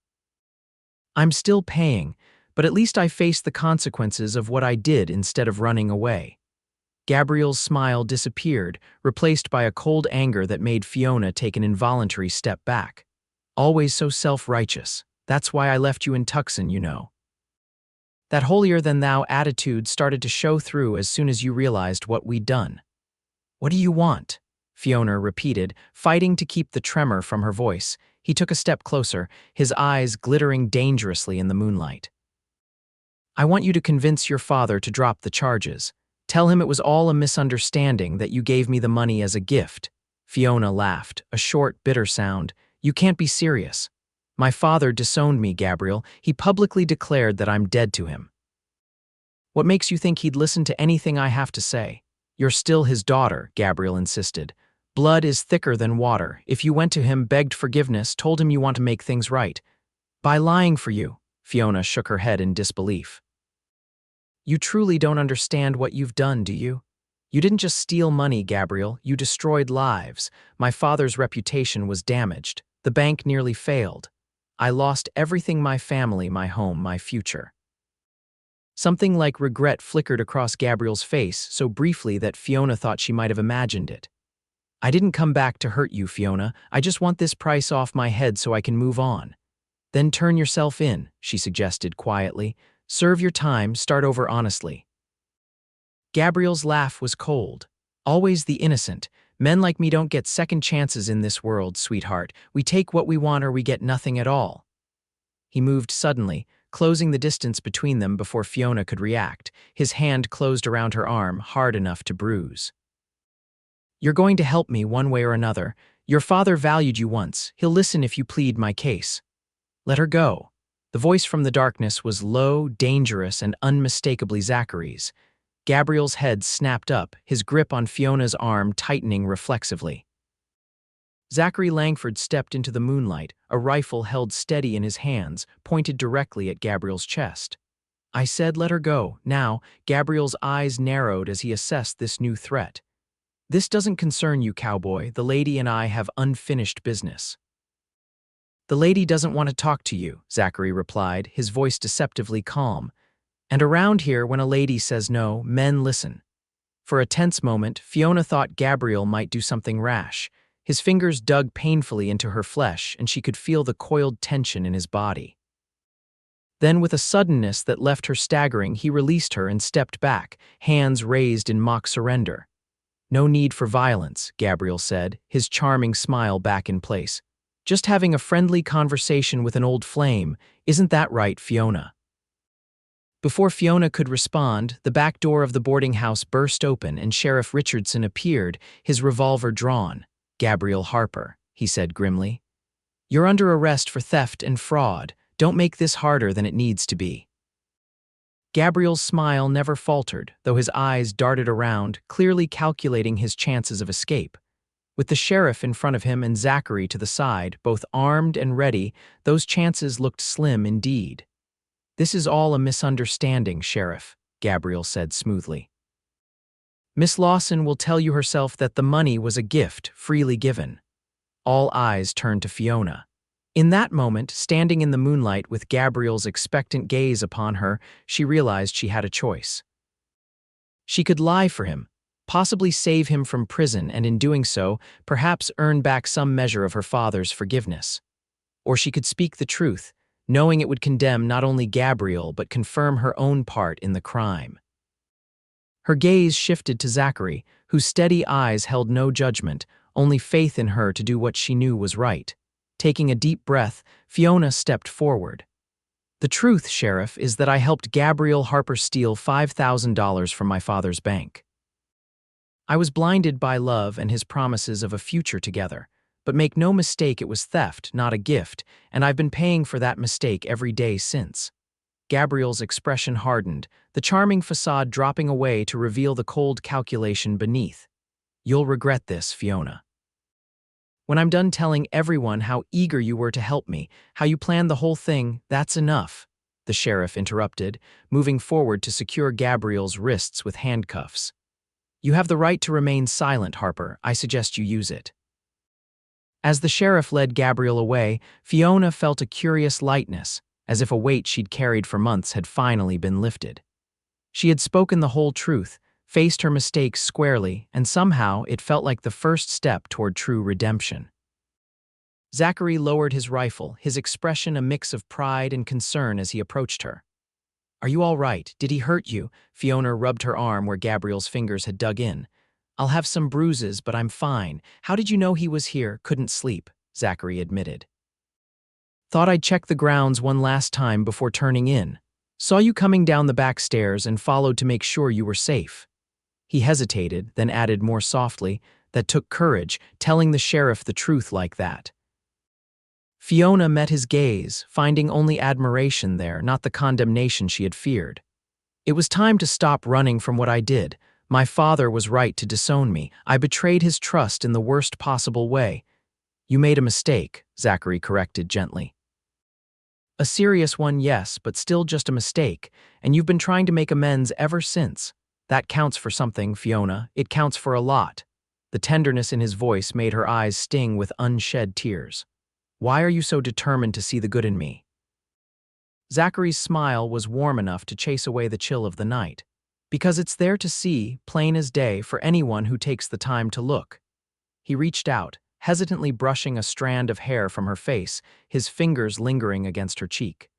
"I'm still paying, but at least I faced the consequences of what I did instead of running away." Gabriel's smile disappeared, replaced by a cold anger that made Fiona take an involuntary step back. Always so self-righteous. That's why I left you in Tucson, you know. That holier-than-thou attitude started to show through as soon as you realized what we'd done. What do you want? Fiona repeated, fighting to keep the tremor from her voice. He took a step closer, his eyes glittering dangerously in the moonlight. I want you to convince your father to drop the charges. Tell him it was all a misunderstanding, that you gave me the money as a gift. Fiona laughed, a short, bitter sound. You can't be serious. My father disowned me, Gabriel. He publicly declared that I'm dead to him. What makes you think he'd listen to anything I have to say? You're still his daughter, Gabriel insisted. Blood is thicker than water. If you went to him, begged forgiveness, told him you want to make things right. By lying for you, Fiona shook her head in disbelief. You truly don't understand what you've done, do you? You didn't just steal money, Gabriel. You destroyed lives. My father's reputation was damaged. The bank nearly failed. I lost everything: my family, my home, my future. Something like regret flickered across Gabriel's face so briefly that Fiona thought she might have imagined it. I didn't come back to hurt you, Fiona. I just want this price off my head so I can move on. Then turn yourself in, she suggested quietly. Serve your time, start over honestly. Gabriel's laugh was cold. Always the innocent. Men like me don't get second chances in this world, sweetheart. We take what we want or we get nothing at all. He moved suddenly, closing the distance between them before Fiona could react. His hand closed around her arm, hard enough to bruise. You're going to help me one way or another. Your father valued you once. He'll listen if you plead my case. Let her go. The voice from the darkness was low, dangerous, and unmistakably Zachary's. Gabriel's head snapped up, his grip on Fiona's arm tightening reflexively. Zachary Langford stepped into the moonlight, a rifle held steady in his hands, pointed directly at Gabriel's chest. I said let her go. Now, Gabriel's eyes narrowed as he assessed this new threat. This doesn't concern you, Cowboy. The lady and I have unfinished business. The lady doesn't want to talk to you, Zachary replied, his voice deceptively calm. And around here, when a lady says no, men listen. For a tense moment, Fiona thought Gabriel might do something rash. His fingers dug painfully into her flesh, and she could feel the coiled tension in his body. Then, with a suddenness that left her staggering, he released her and stepped back, hands raised in mock surrender. No need for violence, Gabriel said, his charming smile back in place. Just having a friendly conversation with an old flame. Isn't that right, Fiona? Before Fiona could respond, the back door of the boarding house burst open and Sheriff Richardson appeared, his revolver drawn. Gabriel Harper, he said grimly. You're under arrest for theft and fraud. Don't make this harder than it needs to be. Gabriel's smile never faltered, though his eyes darted around, clearly calculating his chances of escape. With the sheriff in front of him and Zachary to the side, both armed and ready, those chances looked slim indeed. This is all a misunderstanding, Sheriff, Gabriel said smoothly. Miss Lawson will tell you herself that the money was a gift, freely given. All eyes turned to Fiona. In that moment, standing in the moonlight with Gabriel's expectant gaze upon her, she realized she had a choice. She could lie for him, possibly save him from prison, and in doing so, perhaps earn back some measure of her father's forgiveness. Or she could speak the truth, knowing it would condemn not only Gabriel but confirm her own part in the crime. Her gaze shifted to Zachary, whose steady eyes held no judgment, only faith in her to do what she knew was right. Taking a deep breath, Fiona stepped forward. The truth, Sheriff, is that I helped Gabriel Harper steal $5,000 from my father's bank. I was blinded by love and his promises of a future together. But make no mistake, it was theft, not a gift, and I've been paying for that mistake every day since. Gabriel's expression hardened, the charming facade dropping away to reveal the cold calculation beneath. You'll regret this, Fiona. When I'm done telling everyone how eager you were to help me, how you planned the whole thing, that's enough, the sheriff interrupted, moving forward to secure Gabriel's wrists with handcuffs. You have the right to remain silent, Harper. I suggest you use it. As the sheriff led Gabriel away, Fiona felt a curious lightness, as if a weight she'd carried for months had finally been lifted. She had spoken the whole truth, faced her mistakes squarely, and somehow it felt like the first step toward true redemption. Zachary lowered his rifle, his expression a mix of pride and concern as he approached her. "Are you all right? Did he hurt you?" Fiona rubbed her arm where Gabriel's fingers had dug in. "I'll have some bruises, but I'm fine. How did you know he was here?" "Couldn't sleep," Zachary admitted. "Thought I'd check the grounds one last time before turning in. Saw you coming down the back stairs and followed to make sure you were safe." He hesitated, then added more softly, "That took courage, telling the sheriff the truth like that." Fiona met his gaze, finding only admiration there, not the condemnation she had feared. "It was time to stop running from what I did. My father was right to disown me. I betrayed his trust in the worst possible way." "You made a mistake," Zachary corrected gently. "A serious one, yes, but still just a mistake, and you've been trying to make amends ever since. That counts for something, Fiona. It counts for a lot." The tenderness in his voice made her eyes sting with unshed tears. "Why are you so determined to see the good in me?" Zachary's smile was warm enough to chase away the chill of the night. "Because it's there to see, plain as day, for anyone who takes the time to look." He reached out, hesitantly brushing a strand of hair from her face, his fingers lingering against her cheek.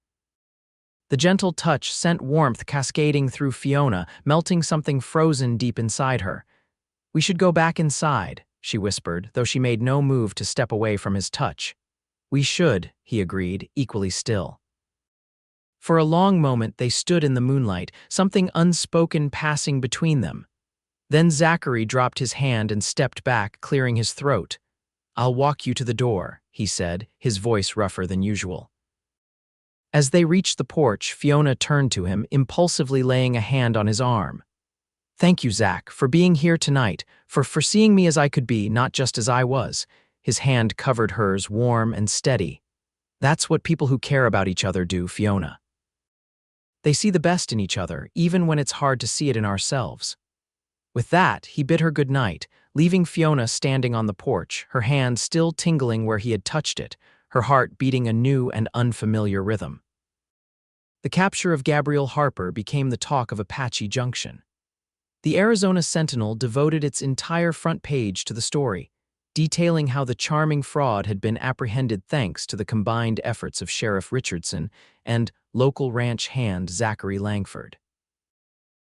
The gentle touch sent warmth cascading through Fiona, melting something frozen deep inside her. "We should go back inside," she whispered, though she made no move to step away from his touch. "We should," he agreed, equally still. For a long moment they stood in the moonlight, something unspoken passing between them. Then Zachary dropped his hand and stepped back, clearing his throat. "I'll walk you to the door," he said, his voice rougher than usual. As they reached the porch, Fiona turned to him, impulsively laying a hand on his arm. "Thank you, Zach, for being here tonight, for seeing me as I could be, not just as I was." His hand covered hers, warm and steady. "That's what people who care about each other do, Fiona. They see the best in each other, even when it's hard to see it in ourselves." With that, he bid her good night, leaving Fiona standing on the porch, her hand still tingling where he had touched it, her heart beating a new and unfamiliar rhythm. The capture of Gabriel Harper became the talk of Apache Junction. The Arizona Sentinel devoted its entire front page to the story, detailing how the charming fraud had been apprehended thanks to the combined efforts of Sheriff Richardson and local ranch hand Zachary Langford.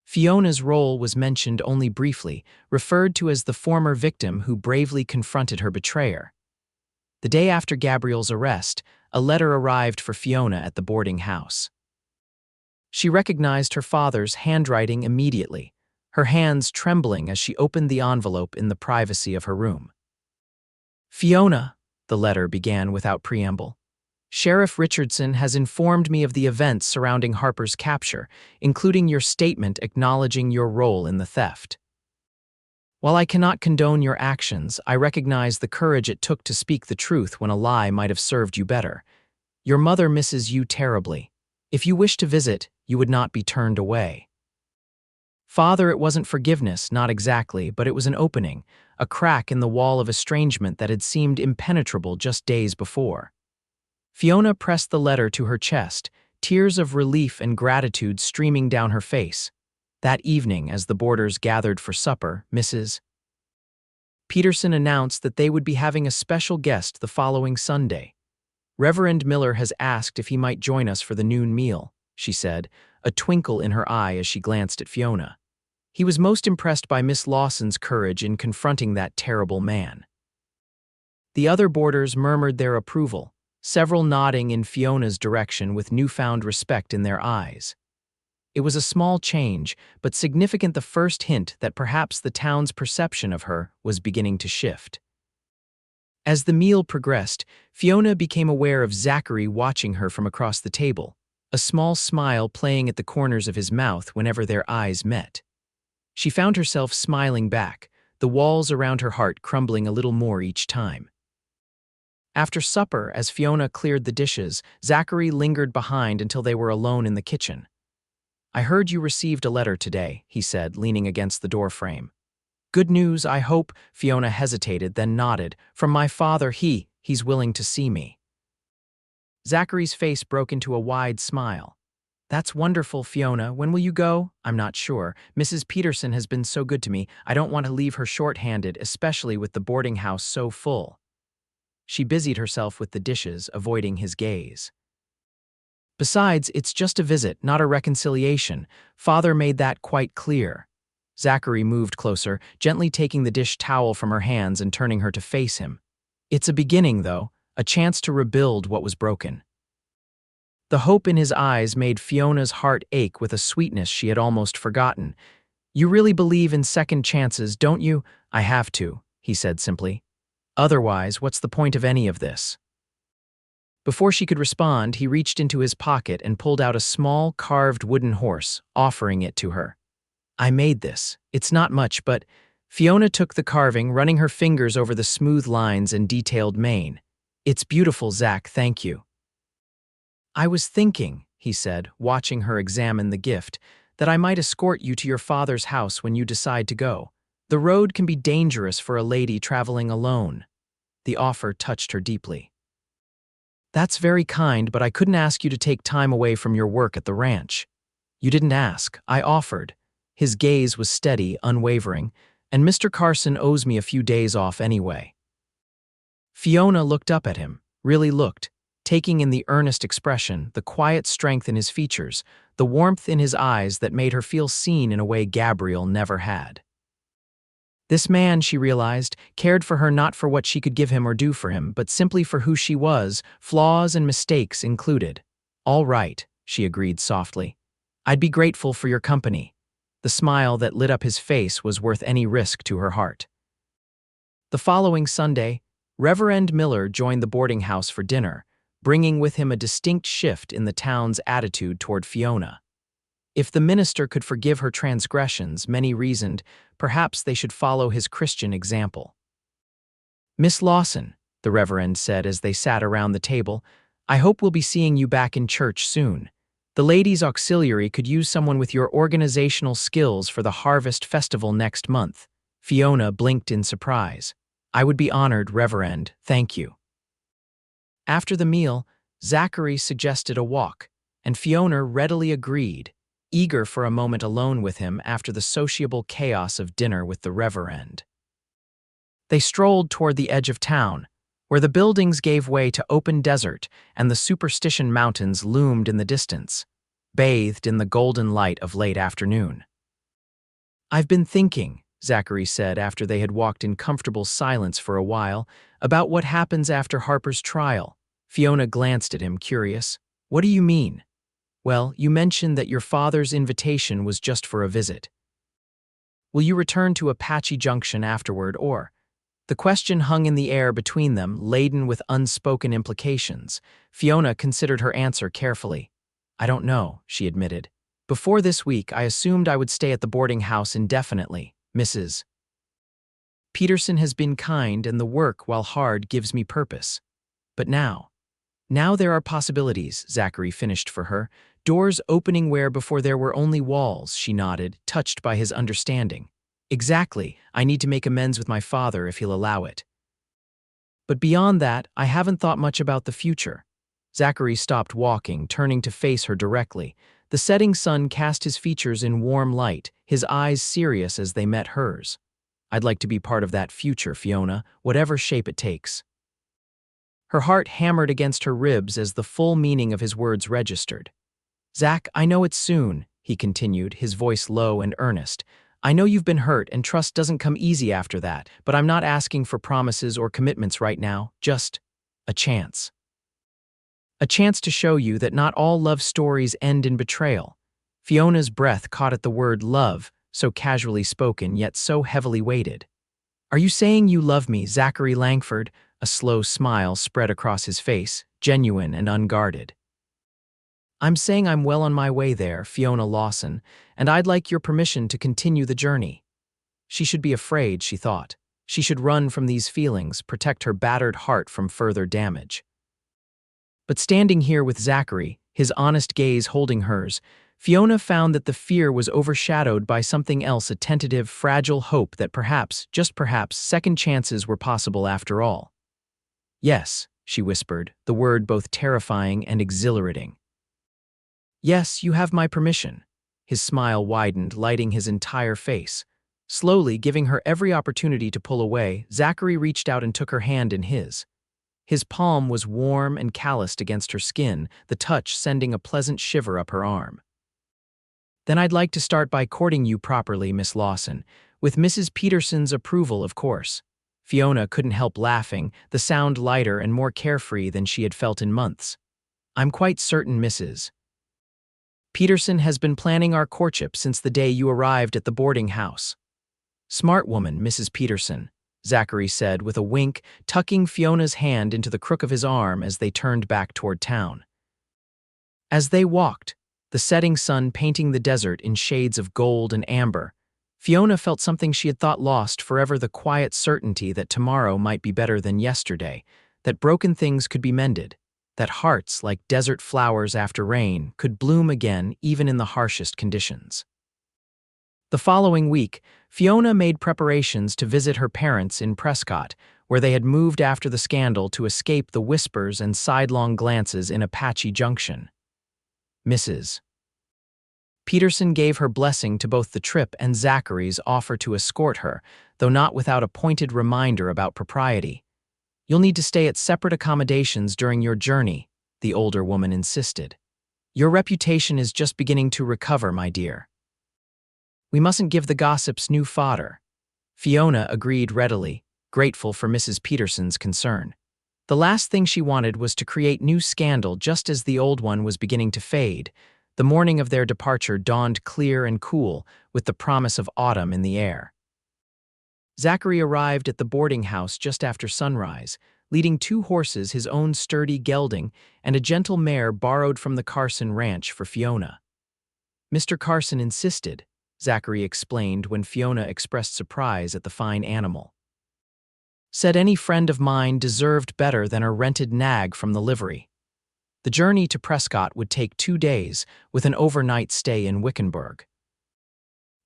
Fiona's role was mentioned only briefly, referred to as the former victim who bravely confronted her betrayer. The day after Gabriel's arrest, a letter arrived for Fiona at the boarding house. She recognized her father's handwriting immediately, her hands trembling as she opened the envelope in the privacy of her room. "Fiona," the letter began without preamble, "Sheriff Richardson has informed me of the events surrounding Harper's capture, including your statement acknowledging your role in the theft. While I cannot condone your actions, I recognize the courage it took to speak the truth when a lie might have served you better. Your mother misses you terribly. If you wish to visit, you would not be turned away." Father, it wasn't forgiveness, not exactly, but it was an opening, a crack in the wall of estrangement that had seemed impenetrable just days before. Fiona pressed the letter to her chest, tears of relief and gratitude streaming down her face. That evening, as the boarders gathered for supper, Mrs. Peterson announced that they would be having a special guest the following Sunday. "Reverend Miller has asked if he might join us for the noon meal," she said, a twinkle in her eye as she glanced at Fiona. "He was most impressed by Miss Lawson's courage in confronting that terrible man." The other boarders murmured their approval, several nodding in Fiona's direction with newfound respect in their eyes. It was a small change, but significant, the first hint that perhaps the town's perception of her was beginning to shift. As the meal progressed, Fiona became aware of Zachary watching her from across the table, a small smile playing at the corners of his mouth whenever their eyes met. She found herself smiling back, the walls around her heart crumbling a little more each time. After supper, as Fiona cleared the dishes, Zachary lingered behind until they were alone in the kitchen. "I heard you received a letter today," he said, leaning against the doorframe. "Good news, I hope." Fiona hesitated, then nodded. "From my father, he's willing to see me." Zachary's face broke into a wide smile. That's wonderful, Fiona. When will you go? I'm not sure. Mrs. Peterson has been so good to me. I don't want to leave her short-handed, especially with the boarding house so full. She busied herself with the dishes, avoiding his gaze. Besides, it's just a visit, not a reconciliation. Father made that quite clear. Zachary moved closer, gently taking the dish towel from her hands and turning her to face him. It's a beginning, though, a chance to rebuild what was broken. The hope in his eyes made Fiona's heart ache with a sweetness she had almost forgotten. You really believe in second chances, don't you? I have to, he said simply. Otherwise, what's the point of any of this? Before she could respond, he reached into his pocket and pulled out a small, carved wooden horse, offering it to her. I made this. It's not much, but Fiona took the carving, running her fingers over the smooth lines and detailed mane. It's beautiful, Zach, thank you. I was thinking, he said, watching her examine the gift, that I might escort you to your father's house when you decide to go. The road can be dangerous for a lady traveling alone. The offer touched her deeply. That's very kind, but I couldn't ask you to take time away from your work at the ranch. You didn't ask, I offered. His gaze was steady, unwavering, and Mr. Carson owes me a few days off anyway. Fiona looked up at him, really looked, taking in the earnest expression, the quiet strength in his features, the warmth in his eyes that made her feel seen in a way Gabriel never had. This man, she realized, cared for her not for what she could give him or do for him, but simply for who she was, flaws and mistakes included. All right, she agreed softly. I'd be grateful for your company. The smile that lit up his face was worth any risk to her heart. The following Sunday, Reverend Miller joined the boarding house for dinner, bringing with him a distinct shift in the town's attitude toward Fiona. If the minister could forgive her transgressions, many reasoned, perhaps they should follow his Christian example. Miss Lawson, the Reverend said as they sat around the table, I hope we'll be seeing you back in church soon. The Ladies' Auxiliary could use someone with your organizational skills for the Harvest Festival next month. Fiona blinked in surprise. I would be honored, Reverend, thank you. After the meal, Zachary suggested a walk, and Fiona readily agreed, eager for a moment alone with him after the sociable chaos of dinner with the Reverend. They strolled toward the edge of town, where the buildings gave way to open desert and the Superstition Mountains loomed in the distance, bathed in the golden light of late afternoon. I've been thinking, Zachary said after they had walked in comfortable silence for a while, about what happens after Harper's trial. Fiona glanced at him, curious. What do you mean? Well, you mentioned that your father's invitation was just for a visit. Will you return to Apache Junction afterward, or? The question hung in the air between them, laden with unspoken implications. Fiona considered her answer carefully. I don't know, she admitted. Before this week, I assumed I would stay at the boarding house indefinitely. Mrs. Peterson has been kind, and the work, while hard, gives me purpose. But now there are possibilities, Zachary finished for her. Doors opening where before there were only walls, she nodded, touched by his understanding. Exactly, I need to make amends with my father if he'll allow it. But beyond that, I haven't thought much about the future. Zachary stopped walking, turning to face her directly. The setting sun cast his features in warm light, his eyes serious as they met hers. I'd like to be part of that future, Fiona, whatever shape it takes. Her heart hammered against her ribs as the full meaning of his words registered. Zach, I know it's soon, he continued, his voice low and earnest. I know you've been hurt and trust doesn't come easy after that, but I'm not asking for promises or commitments right now, just a chance. A chance to show you that not all love stories end in betrayal. Fiona's breath caught at the word love, so casually spoken yet so heavily weighted. Are you saying you love me, Zachary Langford? A slow smile spread across his face, genuine and unguarded. I'm saying I'm well on my way there, Fiona Lawson, and I'd like your permission to continue the journey. She should be afraid, she thought. She should run from these feelings, protect her battered heart from further damage. But standing here with Zachary, his honest gaze holding hers, Fiona found that the fear was overshadowed by something else, a tentative, fragile hope that perhaps, just perhaps, second chances were possible after all. Yes, she whispered, the word both terrifying and exhilarating. Yes, you have my permission. His smile widened, lighting his entire face. Slowly, giving her every opportunity to pull away, Zachary reached out and took her hand in his. His palm was warm and calloused against her skin, the touch sending a pleasant shiver up her arm. Then I'd like to start by courting you properly, Miss Lawson, with Mrs. Peterson's approval, of course. Fiona couldn't help laughing, the sound lighter and more carefree than she had felt in months. I'm quite certain Mrs. Peterson has been planning our courtship since the day you arrived at the boarding house. Smart woman, Mrs. Peterson, Zachary said with a wink, tucking Fiona's hand into the crook of his arm as they turned back toward town. As they walked, the setting sun painting the desert in shades of gold and amber, Fiona felt something she had thought lost forever, the quiet certainty that tomorrow might be better than yesterday, that broken things could be mended, that hearts, like desert flowers after rain, could bloom again even in the harshest conditions. The following week, Fiona made preparations to visit her parents in Prescott, where they had moved after the scandal to escape the whispers and sidelong glances in Apache Junction. Mrs. Peterson gave her blessing to both the trip and Zachary's offer to escort her, though not without a pointed reminder about propriety. You'll need to stay at separate accommodations during your journey, the older woman insisted. Your reputation is just beginning to recover, my dear. We mustn't give the gossips new fodder. Fiona agreed readily, grateful for Mrs. Peterson's concern. The last thing she wanted was to create new scandal just as the old one was beginning to fade. The morning of their departure dawned clear and cool, with the promise of autumn in the air. Zachary arrived at the boarding house just after sunrise, leading 2 horses, his own sturdy gelding, and a gentle mare borrowed from the Carson ranch for Fiona. Mr. Carson insisted, Zachary explained when Fiona expressed surprise at the fine animal. Said any friend of mine deserved better than a rented nag from the livery. The journey to Prescott would take 2 days, with an overnight stay in Wickenburg.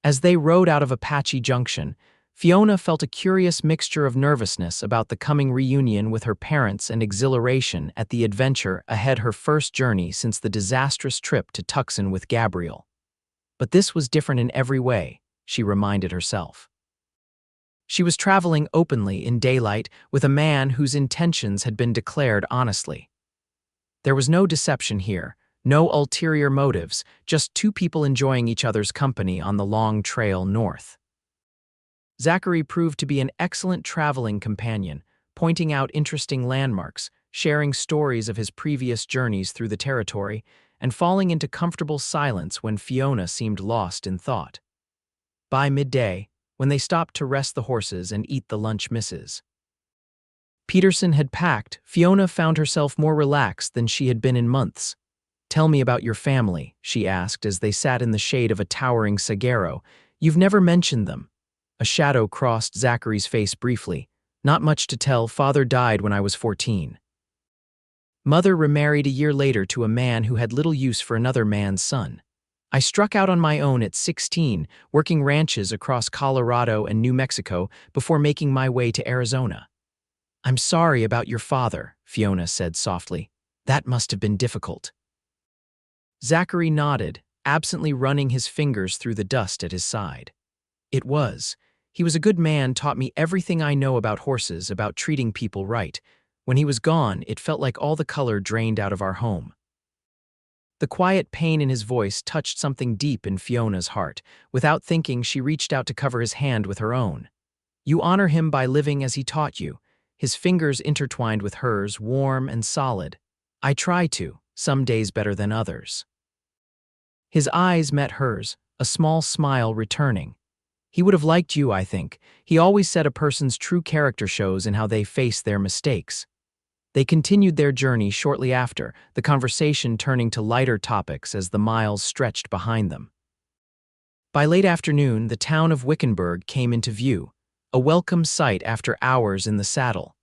As they rode out of Apache Junction, Fiona felt a curious mixture of nervousness about the coming reunion with her parents and exhilaration at the adventure ahead, her first journey since the disastrous trip to Tucson with Gabriel. But this was different in every way, she reminded herself. She was traveling openly in daylight with a man whose intentions had been declared honestly. There was no deception here, no ulterior motives, just 2 people enjoying each other's company on the long trail north. Zachary proved to be an excellent traveling companion, pointing out interesting landmarks, sharing stories of his previous journeys through the territory, and falling into comfortable silence when Fiona seemed lost in thought. By midday, when they stopped to rest the horses and eat the lunch Mrs. Peterson had packed, Fiona found herself more relaxed than she had been in months. Tell me about your family, she asked as they sat in the shade of a towering saguaro. You've never mentioned them. A shadow crossed Zachary's face briefly. Not much to tell, father died when I was 14. Mother remarried a year later to a man who had little use for another man's son. I struck out on my own at 16, working ranches across Colorado and New Mexico before making my way to Arizona. I'm sorry about your father, Fiona said softly. That must have been difficult. Zachary nodded, absently running his fingers through the dust at his side. It was. He was a good man, taught me everything I know about horses, about treating people right. When he was gone, it felt like all the color drained out of our home. The quiet pain in his voice touched something deep in Fiona's heart. Without thinking, she reached out to cover his hand with her own. You honor him by living as he taught you. His fingers intertwined with hers, warm and solid. I try to, some days better than others. His eyes met hers, a small smile returning. He would have liked you, I think. He always said a person's true character shows in how they face their mistakes. They continued their journey shortly after, the conversation turning to lighter topics as the miles stretched behind them. By late afternoon, the town of Wickenburg came into view, a welcome sight after hours in the saddle.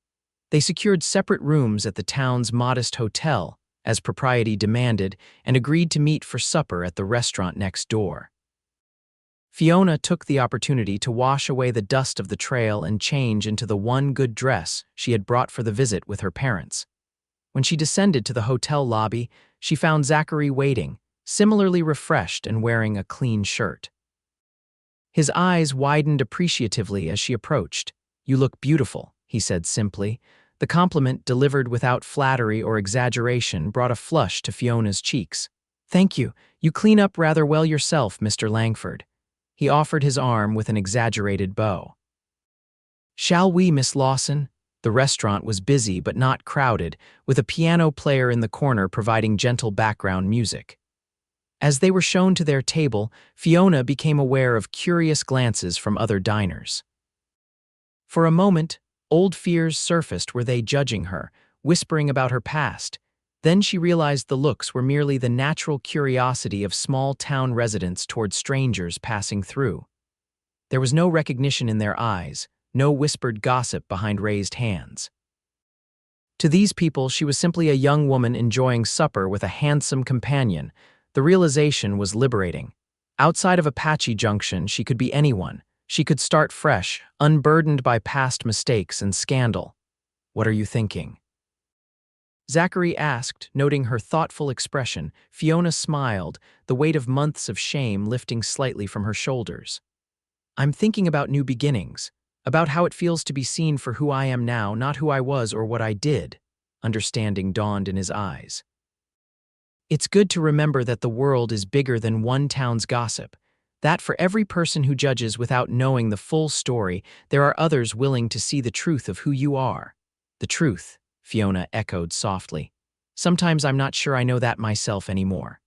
They secured separate rooms at the town's modest hotel, as propriety demanded, and agreed to meet for supper at the restaurant next door. Fiona took the opportunity to wash away the dust of the trail and change into the one good dress she had brought for the visit with her parents. When she descended to the hotel lobby, she found Zachary waiting, similarly refreshed and wearing a clean shirt. His eyes widened appreciatively as she approached. "You look beautiful," he said simply. The compliment, delivered without flattery or exaggeration, brought a flush to Fiona's cheeks. "Thank you. You clean up rather well yourself, Mr. Langford." He offered his arm with an exaggerated bow. "Shall we, Miss Lawson?" The restaurant was busy but not crowded, with a piano player in the corner providing gentle background music. As they were shown to their table, Fiona became aware of curious glances from other diners. For a moment, old fears surfaced. Were they judging her, whispering about her past? Then she realized the looks were merely the natural curiosity of small-town residents toward strangers passing through. There was no recognition in their eyes, no whispered gossip behind raised hands. To these people, she was simply a young woman enjoying supper with a handsome companion. The realization was liberating. Outside of Apache Junction, she could be anyone. She could start fresh, unburdened by past mistakes and scandal. "What are you thinking?" Zachary asked, noting her thoughtful expression. Fiona smiled, the weight of months of shame lifting slightly from her shoulders. "I'm thinking about new beginnings, about how it feels to be seen for who I am now, not who I was or what I did." Understanding dawned in his eyes. "It's good to remember that the world is bigger than one town's gossip, that for every person who judges without knowing the full story, there are others willing to see the truth of who you are." "The truth," Fiona echoed softly. "Sometimes I'm not sure I know that myself anymore."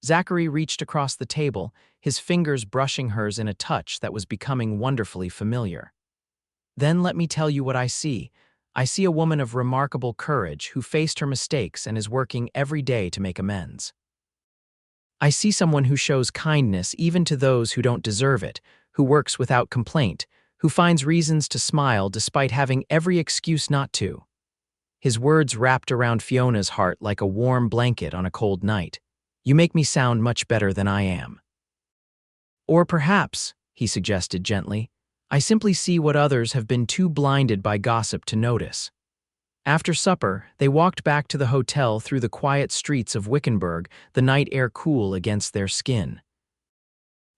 Zachary reached across the table, his fingers brushing hers in a touch that was becoming wonderfully familiar. "Then let me tell you what I see. I see a woman of remarkable courage who faced her mistakes and is working every day to make amends. I see someone who shows kindness even to those who don't deserve it, who works without complaint, who finds reasons to smile despite having every excuse not to." His words wrapped around Fiona's heart like a warm blanket on a cold night. "You make me sound much better than I am." "Or perhaps," he suggested gently, "I simply see what others have been too blinded by gossip to notice." After supper, they walked back to the hotel through the quiet streets of Wickenburg, the night air cool against their skin.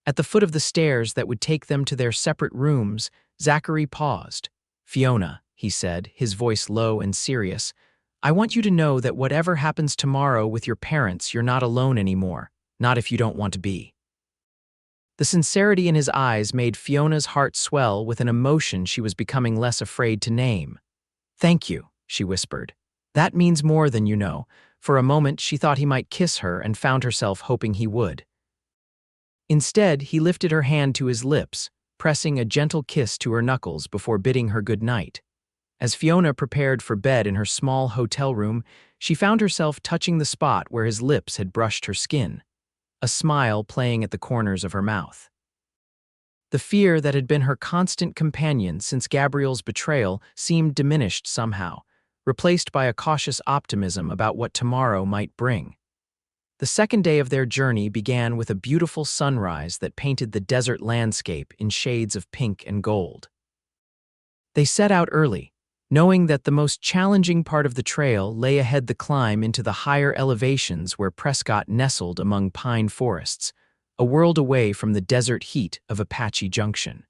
At the foot of the stairs that would take them to their separate rooms, Zachary paused. "Fiona," he said, his voice low and serious, "I want you to know that whatever happens tomorrow with your parents, you're not alone anymore, not if you don't want to be." The sincerity in his eyes made Fiona's heart swell with an emotion she was becoming less afraid to name. "Thank you," she whispered. "That means more than you know." For a moment, she thought he might kiss her and found herself hoping he would. Instead, he lifted her hand to his lips, pressing a gentle kiss to her knuckles before bidding her good night. As Fiona prepared for bed in her small hotel room, she found herself touching the spot where his lips had brushed her skin, a smile playing at the corners of her mouth. The fear that had been her constant companion since Gabriel's betrayal seemed diminished somehow, replaced by a cautious optimism about what tomorrow might bring. The second day of their journey began with a beautiful sunrise that painted the desert landscape in shades of pink and gold. They set out early, knowing that the most challenging part of the trail lay ahead: the climb into the higher elevations where Prescott nestled among pine forests, a world away from the desert heat of Apache Junction.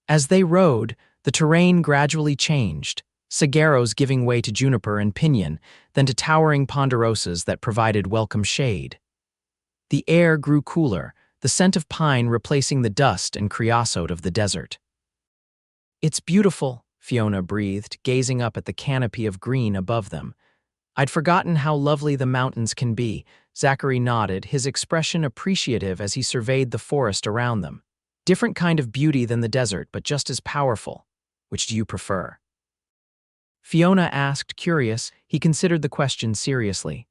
As they rode, the terrain gradually changed, saguaros giving way to juniper and pinyon, then to towering ponderosas that provided welcome shade. The air grew cooler, the scent of pine replacing the dust and creosote of the desert. "It's beautiful," Fiona breathed, gazing up at the canopy of green above them. "I'd forgotten how lovely the mountains can be." Zachary nodded, his expression appreciative as he surveyed the forest around them. "Different kind of beauty than the desert, but just as powerful. Which do you prefer?" Fiona asked, curious. He considered the question seriously.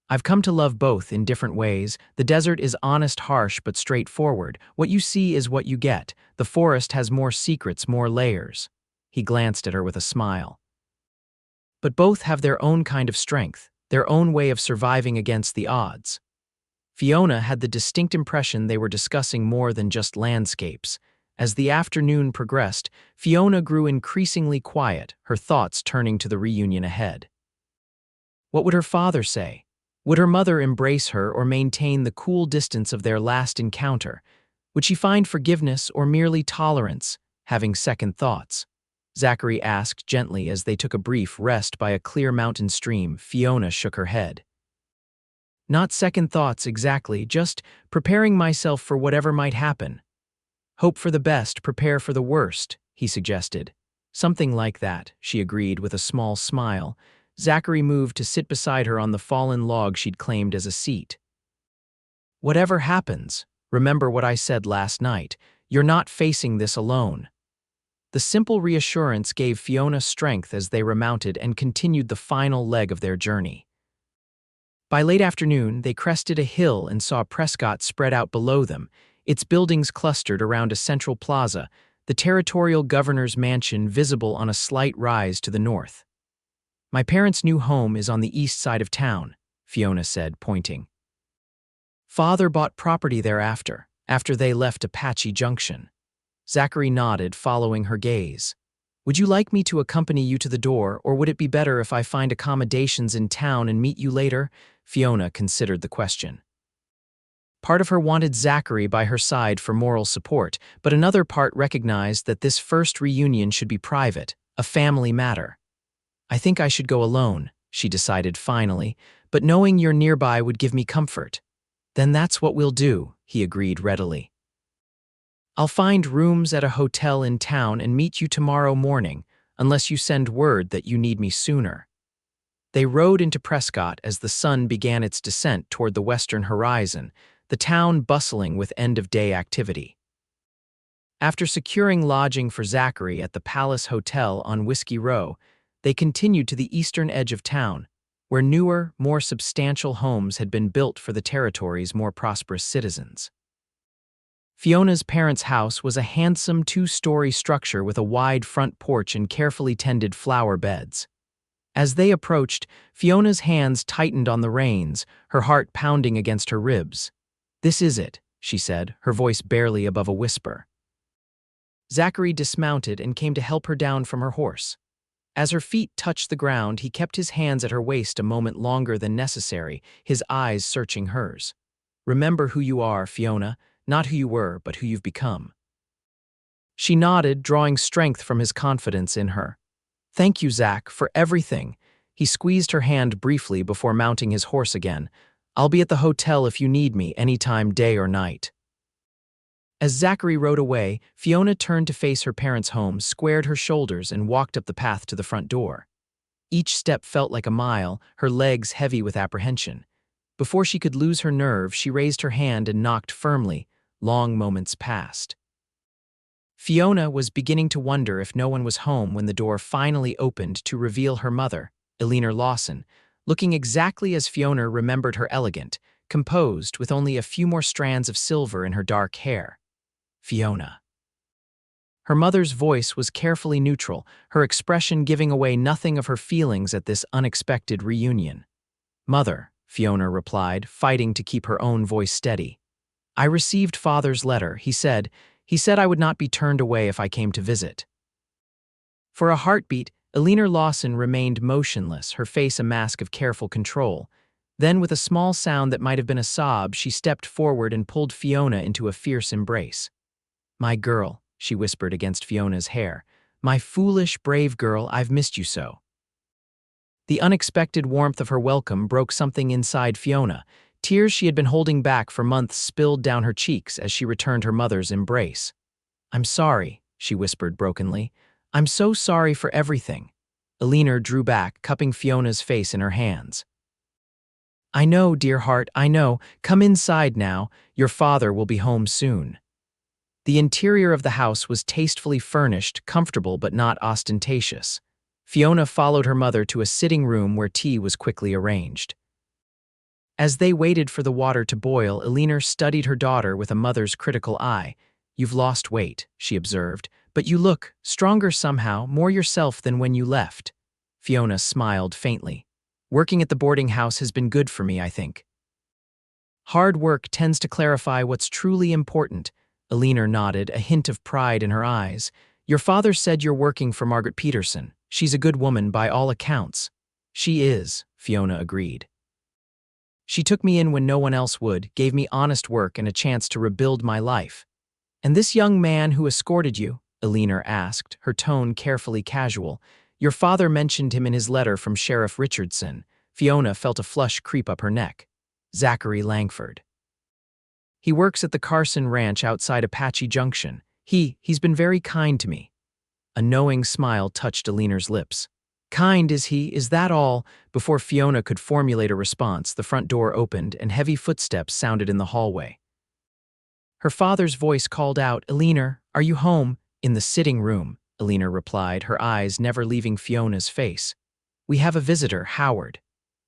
"I've come to love both in different ways. The desert is honest, harsh, but straightforward. What you see is what you get. The forest has more secrets, more layers." He glanced at her with a smile. "But both have their own kind of strength, their own way of surviving against the odds." Fiona had the distinct impression they were discussing more than just landscapes. As the afternoon progressed, Fiona grew increasingly quiet, her thoughts turning to the reunion ahead. What would her father say? Would her mother embrace her or maintain the cool distance of their last encounter? Would she find forgiveness or merely tolerance, having second thoughts? Zachary asked gently as they took a brief rest by a clear mountain stream. Fiona shook her head. Not second thoughts exactly, just preparing myself for whatever might happen. Hope for the best, prepare for the worst, he suggested. Something like that, she agreed with a small smile. Zachary moved to sit beside her on the fallen log she'd claimed as a seat. Whatever happens, remember what I said last night. You're not facing this alone. The simple reassurance gave Fiona strength as they remounted and continued the final leg of their journey. By late afternoon, they crested a hill and saw Prescott spread out below them, its buildings clustered around a central plaza, the territorial governor's mansion visible on a slight rise to the north. My parents' new home is on the east side of town, Fiona said, pointing. Father bought property thereafter, after they left Apache Junction. Zachary nodded, following her gaze. Would you like me to accompany you to the door, or would it be better if I find accommodations in town and meet you later? Fiona considered the question. Part of her wanted Zachary by her side for moral support, but another part recognized that this first reunion should be private, a family matter. I think I should go alone, she decided finally, but knowing you're nearby would give me comfort. Then that's what we'll do, he agreed readily. I'll find rooms at a hotel in town and meet you tomorrow morning, unless you send word that you need me sooner. They rode into Prescott as the sun began its descent toward the western horizon, the town bustling with end-of-day activity. After securing lodging for Zachary at the Palace Hotel on Whiskey Row, they continued to the eastern edge of town, where newer, more substantial homes had been built for the territory's more prosperous citizens. Fiona's parents' house was a handsome two-story structure with a wide front porch and carefully tended flower beds. As they approached, Fiona's hands tightened on the reins, her heart pounding against her ribs. "This is it," she said, her voice barely above a whisper. Zachary dismounted and came to help her down from her horse. As her feet touched the ground, he kept his hands at her waist a moment longer than necessary, his eyes searching hers. "Remember who you are, Fiona, not who you were, but who you've become." She nodded, drawing strength from his confidence in her. "Thank you, Zach, for everything." He squeezed her hand briefly before mounting his horse again. "I'll be at the hotel if you need me, anytime, day or night." As Zachary rode away, Fiona turned to face her parents' home, squared her shoulders, and walked up the path to the front door. Each step felt like a mile, her legs heavy with apprehension. Before she could lose her nerve, she raised her hand and knocked firmly. Long moments passed. Fiona was beginning to wonder if no one was home when the door finally opened to reveal her mother, Fiona Lawson, looking exactly as Fiona remembered her, elegant, composed, with only a few more strands of silver in her dark hair. Fiona. Her mother's voice was carefully neutral, her expression giving away nothing of her feelings at this unexpected reunion. "Mother," Fiona replied, fighting to keep her own voice steady. "I received Father's letter. He said I would not be turned away if I came to visit." For a heartbeat, Fiona Lawson remained motionless, her face a mask of careful control. Then, with a small sound that might have been a sob, she stepped forward and pulled Fiona into a fierce embrace. "My girl," she whispered against Fiona's hair. "My foolish, brave girl, I've missed you so." The unexpected warmth of her welcome broke something inside Fiona. Tears she had been holding back for months spilled down her cheeks as she returned her mother's embrace. "I'm sorry," she whispered brokenly. "I'm so sorry for everything." Fiona drew back, cupping Fiona's face in her hands. "I know, dear heart, I know. Come inside now. Your father will be home soon." The interior of the house was tastefully furnished, comfortable but not ostentatious. Fiona followed her mother to a sitting room where tea was quickly arranged. As they waited for the water to boil, Fiona studied her daughter with a mother's critical eye. "You've lost weight," she observed, "but you look stronger somehow, more yourself than when you left." Fiona smiled faintly. "Working at the boarding house has been good for me, I think." "Hard work tends to clarify what's truly important." Fiona nodded, a hint of pride in her eyes. "Your father said you're working for Margaret Peterson. She's a good woman by all accounts." "She is," Fiona agreed. She took me in when no one else would, gave me honest work and a chance to rebuild my life. And this young man who escorted you, Eleanor asked, her tone carefully casual. Your father mentioned him in his letter from Sheriff Richardson. Fiona felt a flush creep up her neck. Zachary Langford. He works at the Carson Ranch outside Apache Junction. He's been very kind to me. A knowing smile touched Eleanor's lips. Kind, is he? Is that all? Before Fiona could formulate a response, the front door opened and heavy footsteps sounded in the hallway. Her father's voice called out, Eleanor, are you home? In the sitting room, Eleanor replied, her eyes never leaving Fiona's face. We have a visitor, Howard.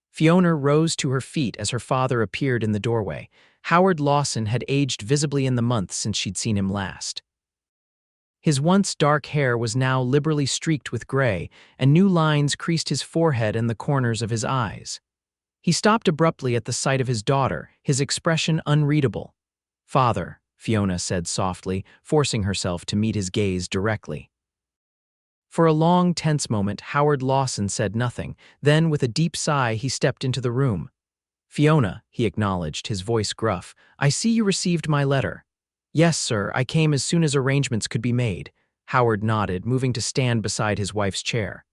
Fiona rose to her feet as her father appeared in the doorway. Howard Lawson had aged visibly in the months since she'd seen him last. His once dark hair was now liberally streaked with gray, and new lines creased his forehead and the corners of his eyes. He stopped abruptly at the sight of his daughter, his expression unreadable. Father, Fiona said softly, forcing herself to meet his gaze directly. For a long, tense moment, Howard Lawson said nothing. Then, with a deep sigh, he stepped into the room. Fiona, he acknowledged, his voice gruff, I see you received my letter. Yes, sir, I came as soon as arrangements could be made. Howard nodded, moving to stand beside his wife's chair.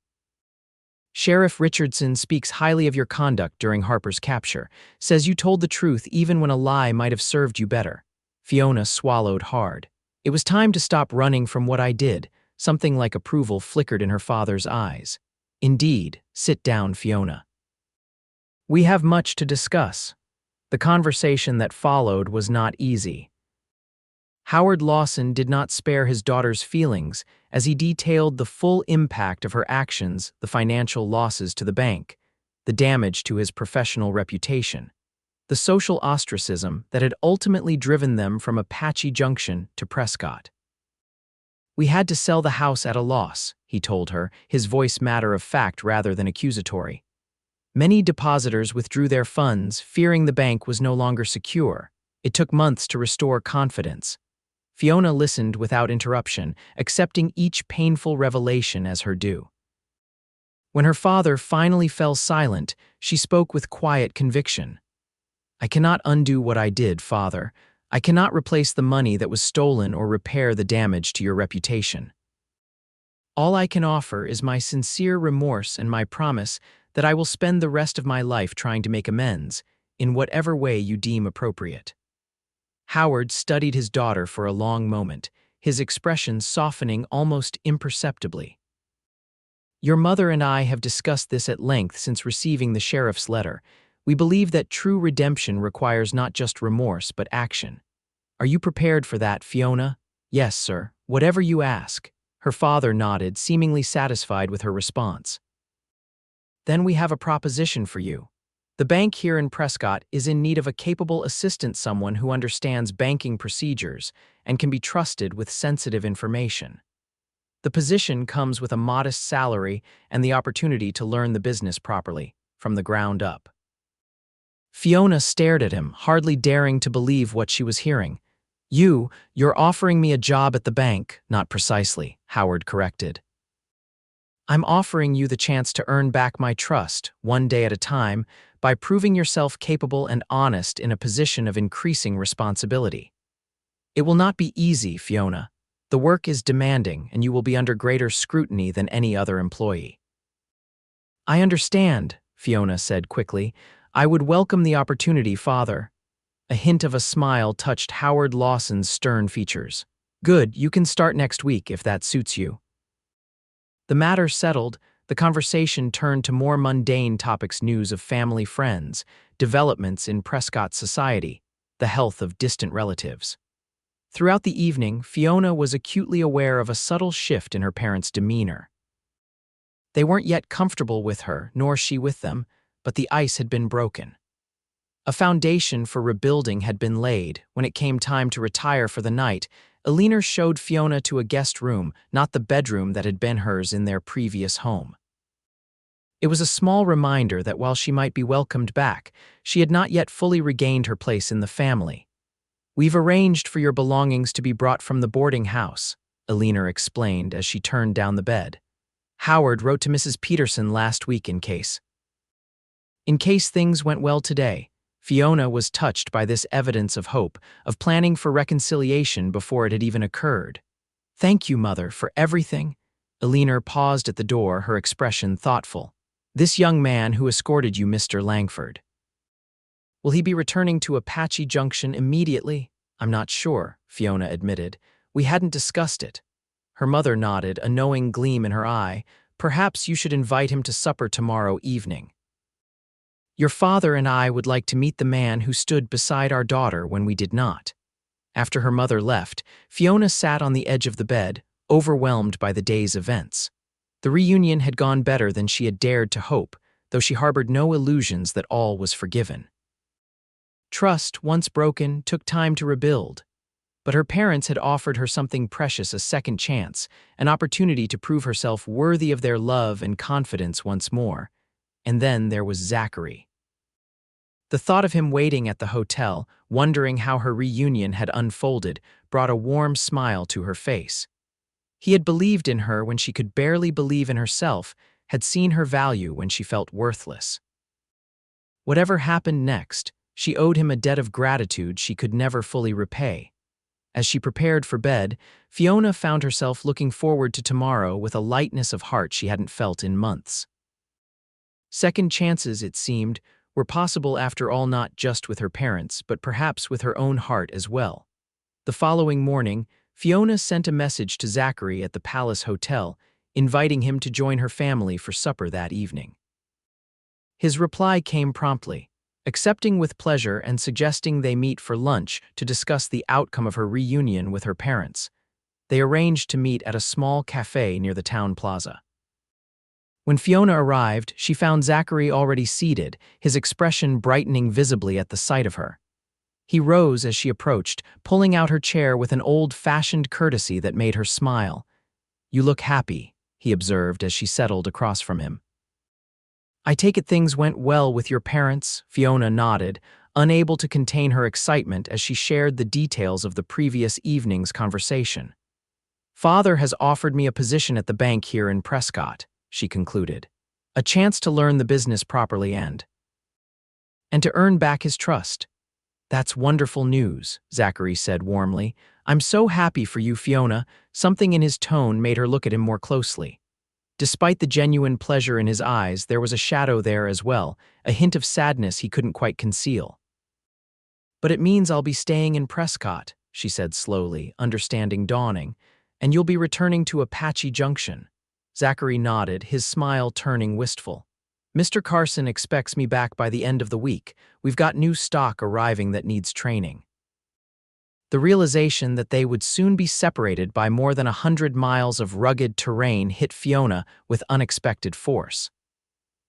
Sheriff Richardson speaks highly of your conduct during Harper's capture, says you told the truth even when a lie might have served you better. Fiona swallowed hard. It was time to stop running from what I did. Something like approval flickered in her father's eyes. Indeed, sit down, Fiona. We have much to discuss. The conversation that followed was not easy. Howard Lawson did not spare his daughter's feelings as he detailed the full impact of her actions, the financial losses to the bank, the damage to his professional reputation, the social ostracism that had ultimately driven them from Apache Junction to Prescott. We had to sell the house at a loss, he told her, his voice matter of fact rather than accusatory. Many depositors withdrew their funds, fearing the bank was no longer secure. It took months to restore confidence. Fiona listened without interruption, accepting each painful revelation as her due. When her father finally fell silent, she spoke with quiet conviction. I cannot undo what I did, Father. I cannot replace the money that was stolen or repair the damage to your reputation. All I can offer is my sincere remorse and my promise that I will spend the rest of my life trying to make amends, in whatever way you deem appropriate. Howard studied his daughter for a long moment, his expression softening almost imperceptibly. Your mother and I have discussed this at length since receiving the sheriff's letter. We believe that true redemption requires not just remorse but action. Are you prepared for that, Fiona? Yes, sir. Whatever you ask. Her father nodded, seemingly satisfied with her response. Then we have a proposition for you. The bank here in Prescott is in need of a capable assistant, someone who understands banking procedures and can be trusted with sensitive information. The position comes with a modest salary and the opportunity to learn the business properly, from the ground up. Fiona stared at him, hardly daring to believe what she was hearing. You're offering me a job at the bank, not precisely, Howard corrected. I'm offering you the chance to earn back my trust, one day at a time, by proving yourself capable and honest in a position of increasing responsibility. It will not be easy, Fiona. The work is demanding, and you will be under greater scrutiny than any other employee. I understand, Fiona said quickly. I would welcome the opportunity, Father. A hint of a smile touched Howard Lawson's stern features. Good, you can start next week if that suits you. The matter settled, the conversation turned to more mundane topics: news of family friends, developments in Prescott society, the health of distant relatives. Throughout the evening, Fiona was acutely aware of a subtle shift in her parents' demeanor. They weren't yet comfortable with her, nor she with them, but the ice had been broken. A foundation for rebuilding had been laid. When it came time to retire for the night, Eleanor showed Fiona to a guest room, not the bedroom that had been hers in their previous home. It was a small reminder that while she might be welcomed back, she had not yet fully regained her place in the family. We've arranged for your belongings to be brought from the boarding house, Eleanor explained as she turned down the bed. Howard wrote to Mrs. Peterson last week in case things went well today. Fiona was touched by this evidence of hope, of planning for reconciliation before it had even occurred. "Thank you, Mother, for everything." Eleanor paused at the door, her expression thoughtful. "This young man who escorted you, Mr. Langford. Will he be returning to Apache Junction immediately?" "I'm not sure," Fiona admitted. "We hadn't discussed it." Her mother nodded, a knowing gleam in her eye. "Perhaps you should invite him to supper tomorrow evening. Your father and I would like to meet the man who stood beside our daughter when we did not." After her mother left, Fiona sat on the edge of the bed, overwhelmed by the day's events. The reunion had gone better than she had dared to hope, though she harbored no illusions that all was forgiven. Trust, once broken, took time to rebuild. But her parents had offered her something precious, a second chance, an opportunity to prove herself worthy of their love and confidence once more. And then there was Zachary. The thought of him waiting at the hotel, wondering how her reunion had unfolded, brought a warm smile to her face. He had believed in her when she could barely believe in herself, had seen her value when she felt worthless. Whatever happened next, she owed him a debt of gratitude she could never fully repay. As she prepared for bed, Fiona found herself looking forward to tomorrow with a lightness of heart she hadn't felt in months. Second chances, it seemed, were possible after all, not just with her parents, but perhaps with her own heart as well. The following morning, Fiona sent a message to Zachary at the Palace Hotel, inviting him to join her family for supper that evening. His reply came promptly, accepting with pleasure and suggesting they meet for lunch to discuss the outcome of her reunion with her parents. They arranged to meet at a small cafe near the town plaza. When Fiona arrived, she found Zachary already seated, his expression brightening visibly at the sight of her. He rose as she approached, pulling out her chair with an old-fashioned courtesy that made her smile. "You look happy," he observed as she settled across from him. "I take it things went well with your parents?" Fiona nodded, unable to contain her excitement as she shared the details of the previous evening's conversation. "Father has offered me a position at the bank here in Prescott," she concluded. "A chance to learn the business properly and to earn back his trust." "That's wonderful news," Zachary said warmly. "I'm so happy for you, Fiona." Something in his tone made her look at him more closely. Despite the genuine pleasure in his eyes, there was a shadow there as well, a hint of sadness he couldn't quite conceal. "But it means I'll be staying in Prescott," she said slowly, understanding dawning, "and you'll be returning to Apache Junction." Zachary nodded, his smile turning wistful. "Mr. Carson expects me back by the end of the week. We've got new stock arriving that needs training." The realization that they would soon be separated by more than 100 miles of rugged terrain hit Fiona with unexpected force.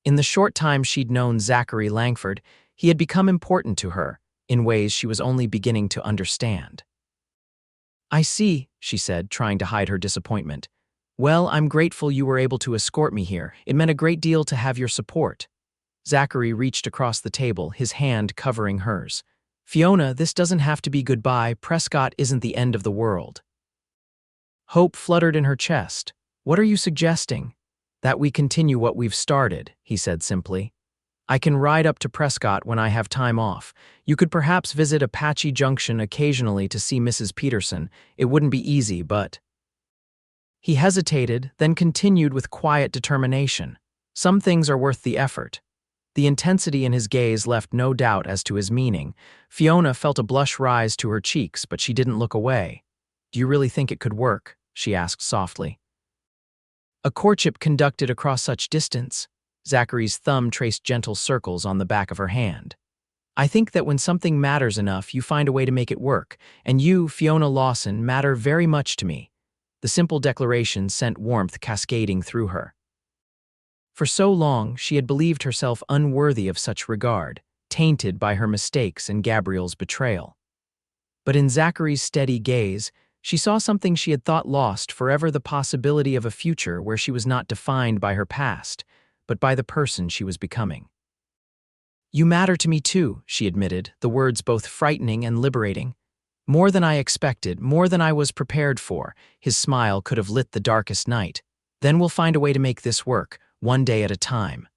In the short time she'd known Zachary Langford, he had become important to her, in ways she was only beginning to understand. "I see," she said, trying to hide her disappointment. "Well, I'm grateful you were able to escort me here. It meant a great deal to have your support." Zachary reached across the table, his hand covering hers. "Fiona, this doesn't have to be goodbye. Prescott isn't the end of the world." Hope fluttered in her chest. "What are you suggesting?" "That we continue what we've started," he said simply. "I can ride up to Prescott when I have time off. You could perhaps visit Apache Junction occasionally to see Mrs. Peterson. It wouldn't be easy, but—" He hesitated, then continued with quiet determination. "Some things are worth the effort." The intensity in his gaze left no doubt as to his meaning. Fiona felt a blush rise to her cheeks, but she didn't look away. "Do you really think it could work?" she asked softly. "A courtship conducted across such distance?" Zachary's thumb traced gentle circles on the back of her hand. "I think that when something matters enough, you find a way to make it work, and you, Fiona Lawson, matter very much to me." The simple declaration sent warmth cascading through her. For so long, she had believed herself unworthy of such regard, tainted by her mistakes and Gabriel's betrayal. But in Zachary's steady gaze, she saw something she had thought lost forever: the possibility of a future where she was not defined by her past, but by the person she was becoming. "You matter to me too," she admitted, the words both frightening and liberating. "More than I expected, more than I was prepared for." His smile could have lit the darkest night. "Then we'll find a way to make this work, one day at a time."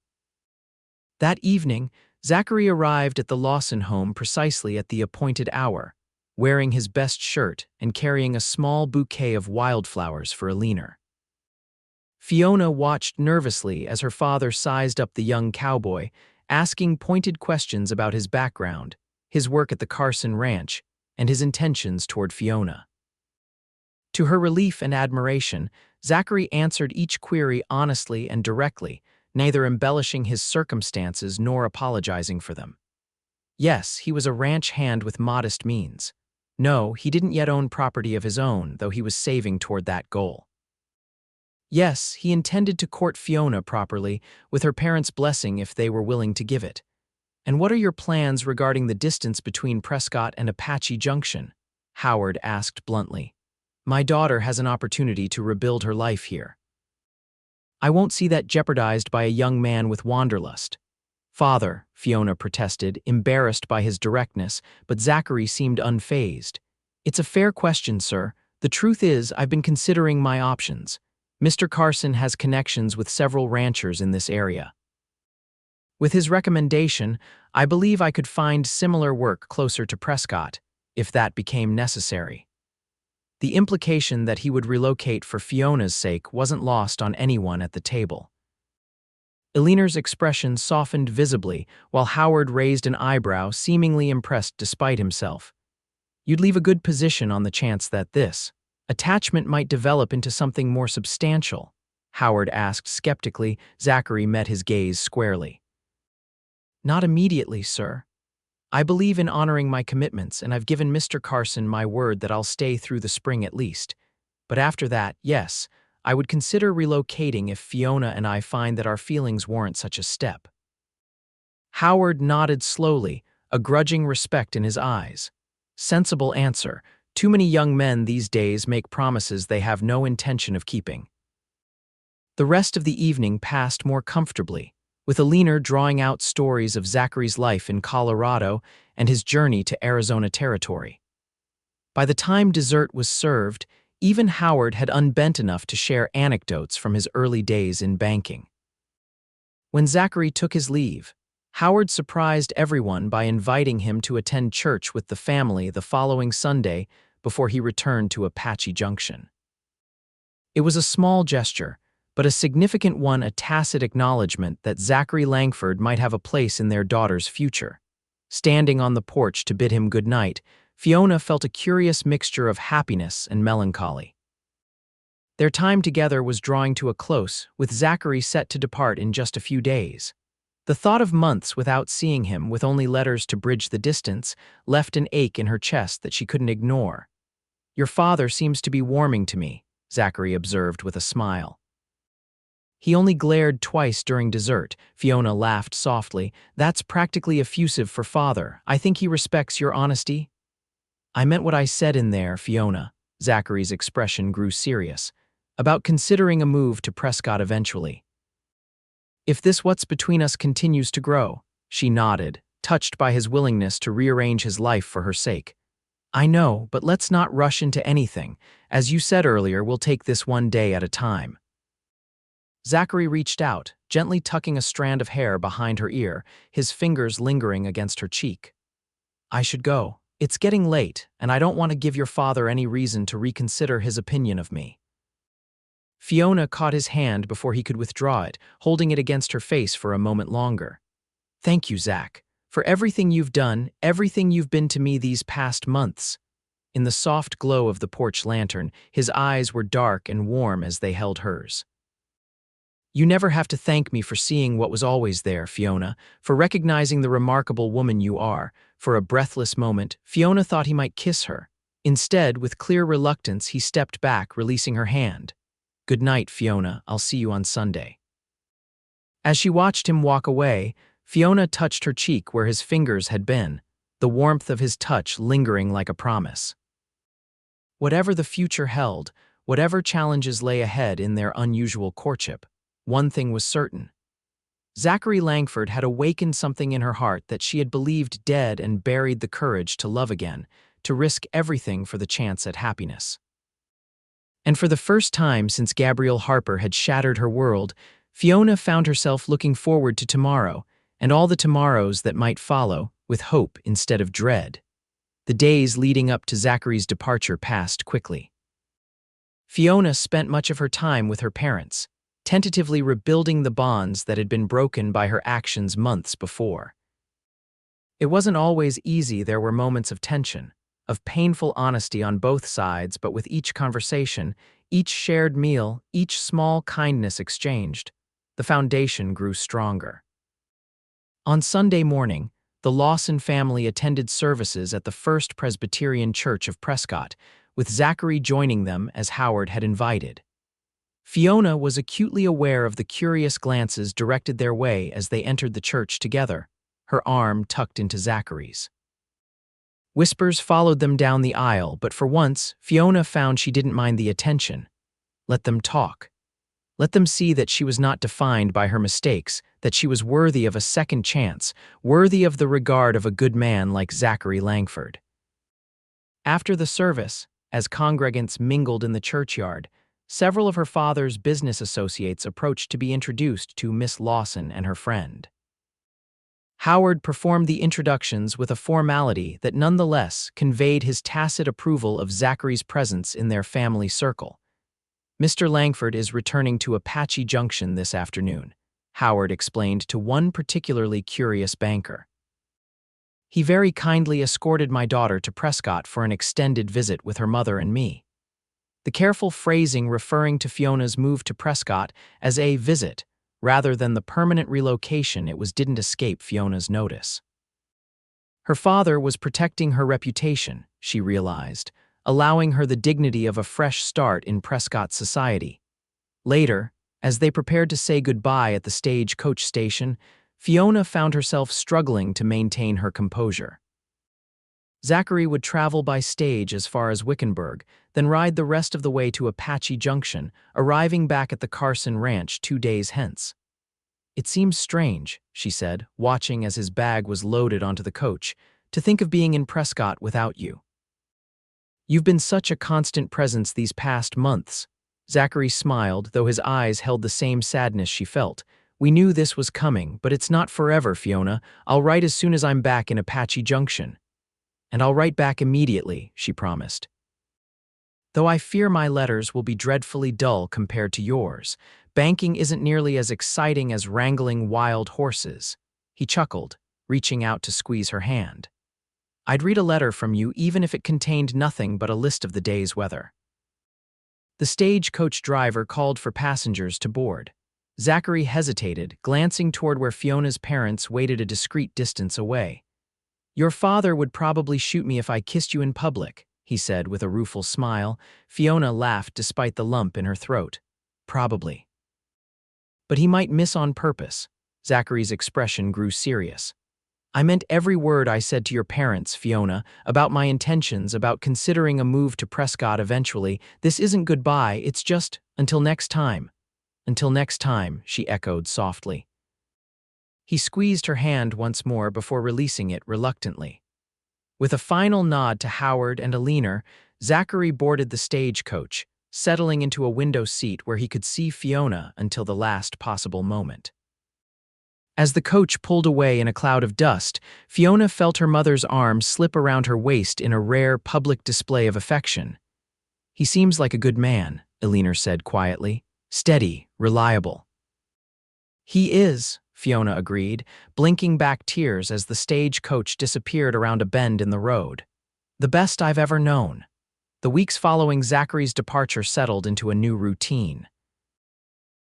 That evening, Zachary arrived at the Lawson home precisely at the appointed hour, wearing his best shirt and carrying a small bouquet of wildflowers for Eleanor. Fiona watched nervously as her father sized up the young cowboy, asking pointed questions about his background, his work at the Carson Ranch, and his intentions toward Fiona. To her relief and admiration, Zachary answered each query honestly and directly, neither embellishing his circumstances nor apologizing for them. Yes, he was a ranch hand with modest means. No, he didn't yet own property of his own, though he was saving toward that goal. Yes, he intended to court Fiona properly, with her parents' blessing if they were willing to give it. And what are your plans regarding the distance between Prescott and Apache Junction? Howard asked bluntly. My daughter has an opportunity to rebuild her life here. I won't see that jeopardized by a young man with wanderlust. Father, Fiona protested, embarrassed by his directness, but Zachary seemed unfazed. It's a fair question, sir. The truth is, I've been considering my options. Mr. Carson has connections with several ranchers in this area. With his recommendation, I believe I could find similar work closer to Prescott, if that became necessary. The implication that he would relocate for Fiona's sake wasn't lost on anyone at the table. Eleanor's expression softened visibly, while Howard raised an eyebrow, seemingly impressed despite himself. You'd leave a good position on the chance that this attachment might develop into something more substantial, Howard asked skeptically. Zachary met his gaze squarely. Not immediately, sir. I believe in honoring my commitments, and I've given Mr. Carson my word that I'll stay through the spring at least. But after that, yes, I would consider relocating if Fiona and I find that our feelings warrant such a step. Howard nodded slowly, a grudging respect in his eyes. Sensible answer. Too many young men these days make promises they have no intention of keeping. The rest of the evening passed more comfortably, with Eleanor drawing out stories of Zachary's life in Colorado and his journey to Arizona Territory. By the time dessert was served, even Howard had unbent enough to share anecdotes from his early days in banking. When Zachary took his leave, Howard surprised everyone by inviting him to attend church with the family the following Sunday before he returned to Apache Junction. It was a small gesture, but a significant one, a tacit acknowledgement that Zachary Langford might have a place in their daughter's future. Standing on the porch to bid him good night, Fiona felt a curious mixture of happiness and melancholy. Their time together was drawing to a close, with Zachary set to depart in just a few days. The thought of months without seeing him, with only letters to bridge the distance, left an ache in her chest that she couldn't ignore. Your father seems to be warming to me, Zachary observed with a smile. He only glared twice during dessert. Fiona laughed softly. That's practically effusive for father. I think he respects your honesty. I meant what I said in there, Fiona. Zachary's expression grew serious. About considering a move to Prescott eventually. If this what's between us continues to grow, she nodded, touched by his willingness to rearrange his life for her sake. I know, but let's not rush into anything. As you said earlier, we'll take this one day at a time. Zachary reached out, gently tucking a strand of hair behind her ear, his fingers lingering against her cheek. I should go. It's getting late, and I don't want to give your father any reason to reconsider his opinion of me. Fiona caught his hand before he could withdraw it, holding it against her face for a moment longer. Thank you, Zach, for everything you've done, everything you've been to me these past months. In the soft glow of the porch lantern, his eyes were dark and warm as they held hers. You never have to thank me for seeing what was always there, Fiona, for recognizing the remarkable woman you are. For a breathless moment, Fiona thought he might kiss her. Instead, with clear reluctance, he stepped back, releasing her hand. Good night, Fiona. I'll see you on Sunday. As she watched him walk away, Fiona touched her cheek where his fingers had been, the warmth of his touch lingering like a promise. Whatever the future held, whatever challenges lay ahead in their unusual courtship, one thing was certain. Zachary Langford had awakened something in her heart that she had believed dead and buried the courage to love again, to risk everything for the chance at happiness. And for the first time since Gabrielle Harper had shattered her world, Fiona found herself looking forward to tomorrow, and all the tomorrows that might follow, with hope instead of dread. The days leading up to Zachary's departure passed quickly. Fiona spent much of her time with her parents, tentatively rebuilding the bonds that had been broken by her actions months before. It wasn't always easy. There were moments of tension, of painful honesty on both sides, but with each conversation, each shared meal, each small kindness exchanged, the foundation grew stronger. On Sunday morning, the Lawson family attended services at the First Presbyterian Church of Prescott, with Zachary joining them as Howard had invited. Fiona was acutely aware of the curious glances directed their way as they entered the church together, her arm tucked into Zachary's. Whispers followed them down the aisle, but for once, Fiona found she didn't mind the attention. Let them talk. Let them see that she was not defined by her mistakes, that she was worthy of a second chance, worthy of the regard of a good man like Zachary Langford. After the service, as congregants mingled in the churchyard, several of her father's business associates approached to be introduced to Miss Lawson and her friend. Howard performed the introductions with a formality that nonetheless conveyed his tacit approval of Zachary's presence in their family circle. "Mr. Langford is returning to Apache Junction this afternoon," Howard explained to one particularly curious banker. "He very kindly escorted my daughter to Prescott for an extended visit with her mother and me." The careful phrasing referring to Fiona's move to Prescott as a visit, rather than the permanent relocation didn't escape Fiona's notice. Her father was protecting her reputation, she realized, allowing her the dignity of a fresh start in Prescott society. Later, as they prepared to say goodbye at the stagecoach station, Fiona found herself struggling to maintain her composure. Zachary would travel by stage as far as Wickenburg, then ride the rest of the way to Apache Junction, arriving back at the Carson Ranch 2 days hence. "It seems strange," she said, watching as his bag was loaded onto the coach, "to think of being in Prescott without you. You've been such a constant presence these past months." Zachary smiled, though his eyes held the same sadness she felt. "We knew this was coming, but it's not forever, Fiona. I'll write as soon as I'm back in Apache Junction." "And I'll write back immediately," she promised. "Though I fear my letters will be dreadfully dull compared to yours. Banking isn't nearly as exciting as wrangling wild horses." He chuckled, reaching out to squeeze her hand. "I'd read a letter from you even if it contained nothing but a list of the day's weather." The stagecoach driver called for passengers to board. Zachary hesitated, glancing toward where Fiona's parents waited a discreet distance away. "Your father would probably shoot me if I kissed you in public," he said with a rueful smile. Fiona laughed despite the lump in her throat. "Probably. But he might miss on purpose." Zachary's expression grew serious. "I meant every word I said to your parents, Fiona, about my intentions, about considering a move to Prescott eventually. This isn't goodbye, it's just, until next time." "Until next time," she echoed softly. He squeezed her hand once more before releasing it reluctantly. With a final nod to Howard and Alina, Zachary boarded the stagecoach, settling into a window seat where he could see Fiona until the last possible moment. As the coach pulled away in a cloud of dust, Fiona felt her mother's arm slip around her waist in a rare public display of affection. "He seems like a good man," Alina said quietly. "Steady, reliable." "He is," Fiona agreed, blinking back tears as the stagecoach disappeared around a bend in the road. "The best I've ever known." The weeks following Zachary's departure settled into a new routine.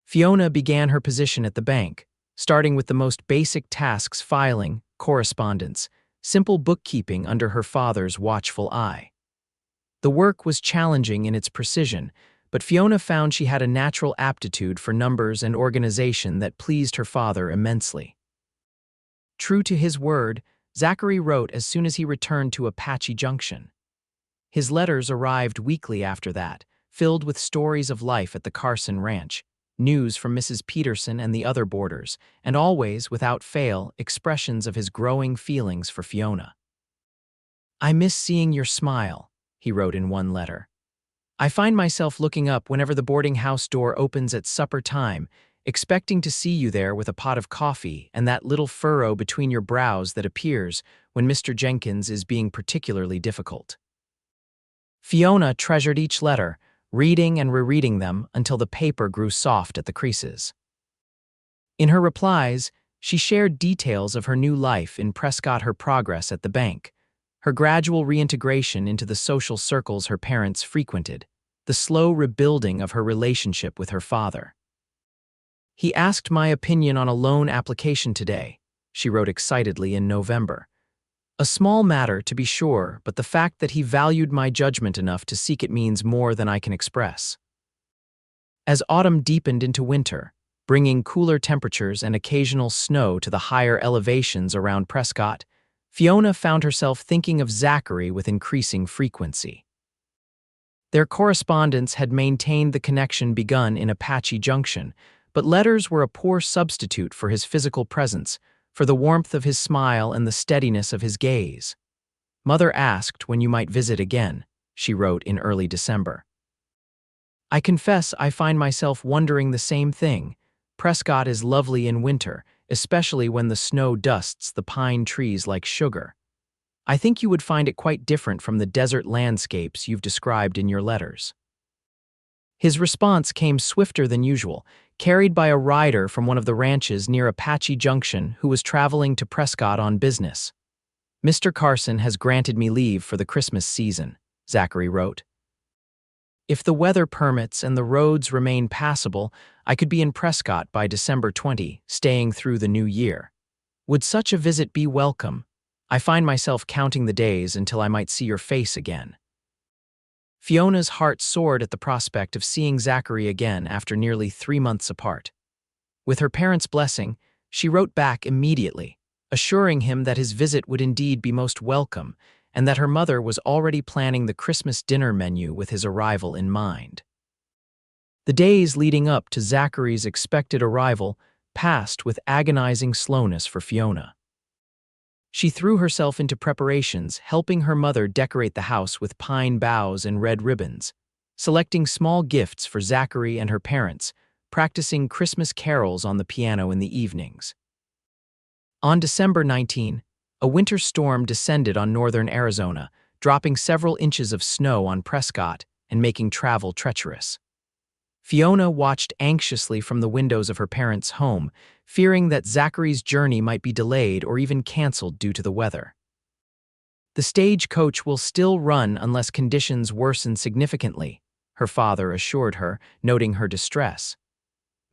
Fiona began her position at the bank, starting with the most basic tasks: filing, correspondence, simple bookkeeping under her father's watchful eye. The work was challenging in its precision, but Fiona found she had a natural aptitude for numbers and organization that pleased her father immensely. True to his word, Zachary wrote as soon as he returned to Apache Junction. His letters arrived weekly after that, filled with stories of life at the Carson Ranch, news from Mrs. Peterson and the other boarders, and always, without fail, expressions of his growing feelings for Fiona. "I miss seeing your smile," he wrote in one letter. "I find myself looking up whenever the boarding house door opens at supper time, expecting to see you there with a pot of coffee and that little furrow between your brows that appears when Mr. Jenkins is being particularly difficult." Fiona treasured each letter, reading and rereading them until the paper grew soft at the creases. In her replies, she shared details of her new life in Prescott, her progress at the bank, her gradual reintegration into the social circles her parents frequented, the slow rebuilding of her relationship with her father. "He asked my opinion on a loan application today," she wrote excitedly in November. "A small matter, to be sure, but the fact that he valued my judgment enough to seek it means more than I can express." As autumn deepened into winter, bringing cooler temperatures and occasional snow to the higher elevations around Prescott, Fiona found herself thinking of Zachary with increasing frequency. Their correspondence had maintained the connection begun in Apache Junction, but letters were a poor substitute for his physical presence, for the warmth of his smile and the steadiness of his gaze. "Mother asked when you might visit again," she wrote in early December. "I confess I find myself wondering the same thing. Prescott is lovely in winter, especially when the snow dusts the pine trees like sugar. I think you would find it quite different from the desert landscapes you've described in your letters." His response came swifter than usual, carried by a rider from one of the ranches near Apache Junction who was traveling to Prescott on business. "Mr. Carson has granted me leave for the Christmas season," Zachary wrote. "If the weather permits and the roads remain passable, I could be in Prescott by December 20, staying through the new year. Would such a visit be welcome? I find myself counting the days until I might see your face again." Fiona's heart soared at the prospect of seeing Zachary again after nearly 3 months apart. With her parents' blessing, she wrote back immediately, assuring him that his visit would indeed be most welcome and that her mother was already planning the Christmas dinner menu with his arrival in mind. The days leading up to Zachary's expected arrival passed with agonizing slowness for Fiona. She threw herself into preparations, helping her mother decorate the house with pine boughs and red ribbons, selecting small gifts for Zachary and her parents, practicing Christmas carols on the piano in the evenings. On December 19, a winter storm descended on northern Arizona, dropping several inches of snow on Prescott and making travel treacherous. Fiona watched anxiously from the windows of her parents' home, fearing that Zachary's journey might be delayed or even canceled due to the weather. "The stagecoach will still run unless conditions worsen significantly," her father assured her, noting her distress.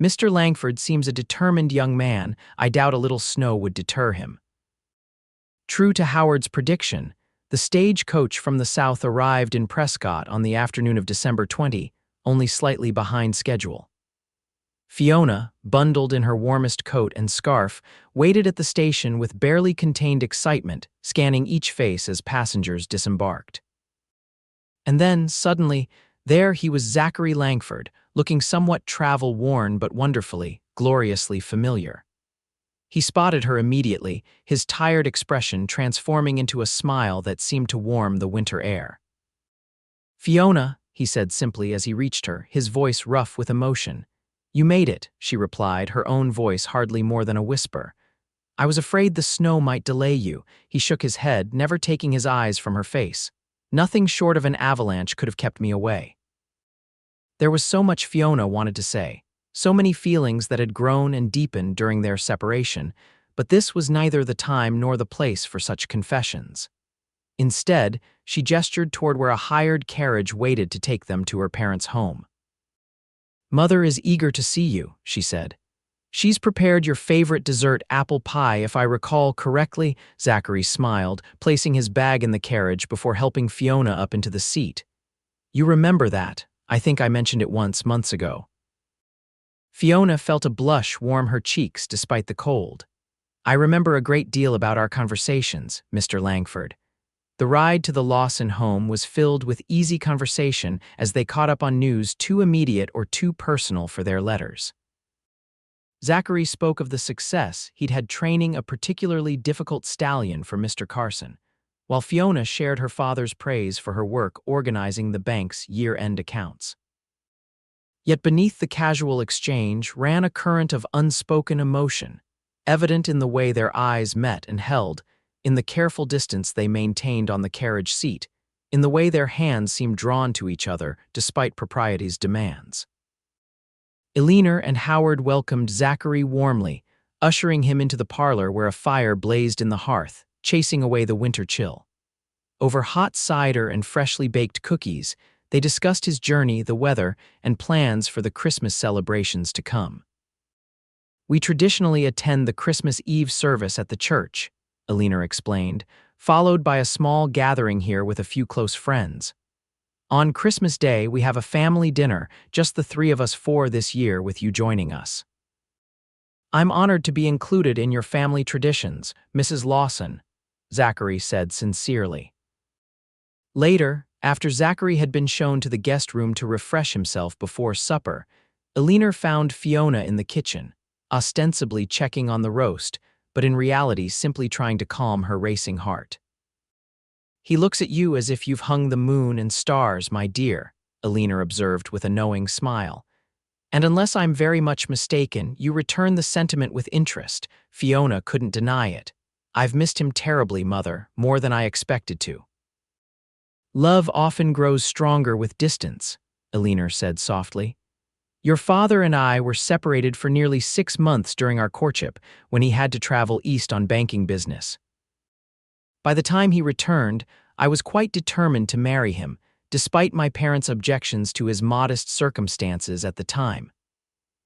"Mr. Langford seems a determined young man. I doubt a little snow would deter him." True to Howard's prediction, the stagecoach from the south arrived in Prescott on the afternoon of December 20, only slightly behind schedule. Fiona, bundled in her warmest coat and scarf, waited at the station with barely contained excitement, scanning each face as passengers disembarked. And then, suddenly, there he was, Zachary Langford, looking somewhat travel-worn but wonderfully, gloriously familiar. He spotted her immediately, his tired expression transforming into a smile that seemed to warm the winter air. "Fiona," he said simply as he reached her, his voice rough with emotion. "You made it," she replied, her own voice hardly more than a whisper. "I was afraid the snow might delay you." He shook his head, never taking his eyes from her face. "Nothing short of an avalanche could have kept me away." There was so much Fiona wanted to say, so many feelings that had grown and deepened during their separation, but this was neither the time nor the place for such confessions. Instead, she gestured toward where a hired carriage waited to take them to her parents' home. "Mother is eager to see you," she said. "She's prepared your favorite dessert, apple pie, if I recall correctly." Zachary smiled, placing his bag in the carriage before helping Fiona up into the seat. "You remember that. I think I mentioned it once, months ago." Fiona felt a blush warm her cheeks despite the cold. "I remember a great deal about our conversations, Mr. Langford." The ride to the Lawson home was filled with easy conversation as they caught up on news too immediate or too personal for their letters. Zachary spoke of the success he'd had training a particularly difficult stallion for Mr. Carson, while Fiona shared her father's praise for her work organizing the bank's year-end accounts. Yet beneath the casual exchange ran a current of unspoken emotion, evident in the way their eyes met and held, in the careful distance they maintained on the carriage seat, in the way their hands seemed drawn to each other despite propriety's demands. Eleanor and Howard welcomed Zachary warmly, ushering him into the parlor where a fire blazed in the hearth, chasing away the winter chill. Over hot cider and freshly baked cookies, they discussed his journey, the weather, and plans for the Christmas celebrations to come. "We traditionally attend the Christmas Eve service at the church," Eleanor explained, "followed by a small gathering here with a few close friends. On Christmas Day, we have a family dinner, just the three of us four this year with you joining us." "I'm honored to be included in your family traditions, Mrs. Lawson," Zachary said sincerely. Later, after Zachary had been shown to the guest room to refresh himself before supper, Eleanor found Fiona in the kitchen, ostensibly checking on the roast, but in reality simply trying to calm her racing heart. "He looks at you as if you've hung the moon and stars, my dear," Eleanor observed with a knowing smile. "And unless I'm very much mistaken, you return the sentiment with interest." Fiona couldn't deny it. "I've missed him terribly, Mother, more than I expected to." "Love often grows stronger with distance," Eleanor said softly. "Your father and I were separated for nearly 6 months during our courtship when he had to travel east on banking business. By the time he returned, I was quite determined to marry him, despite my parents' objections to his modest circumstances at the time."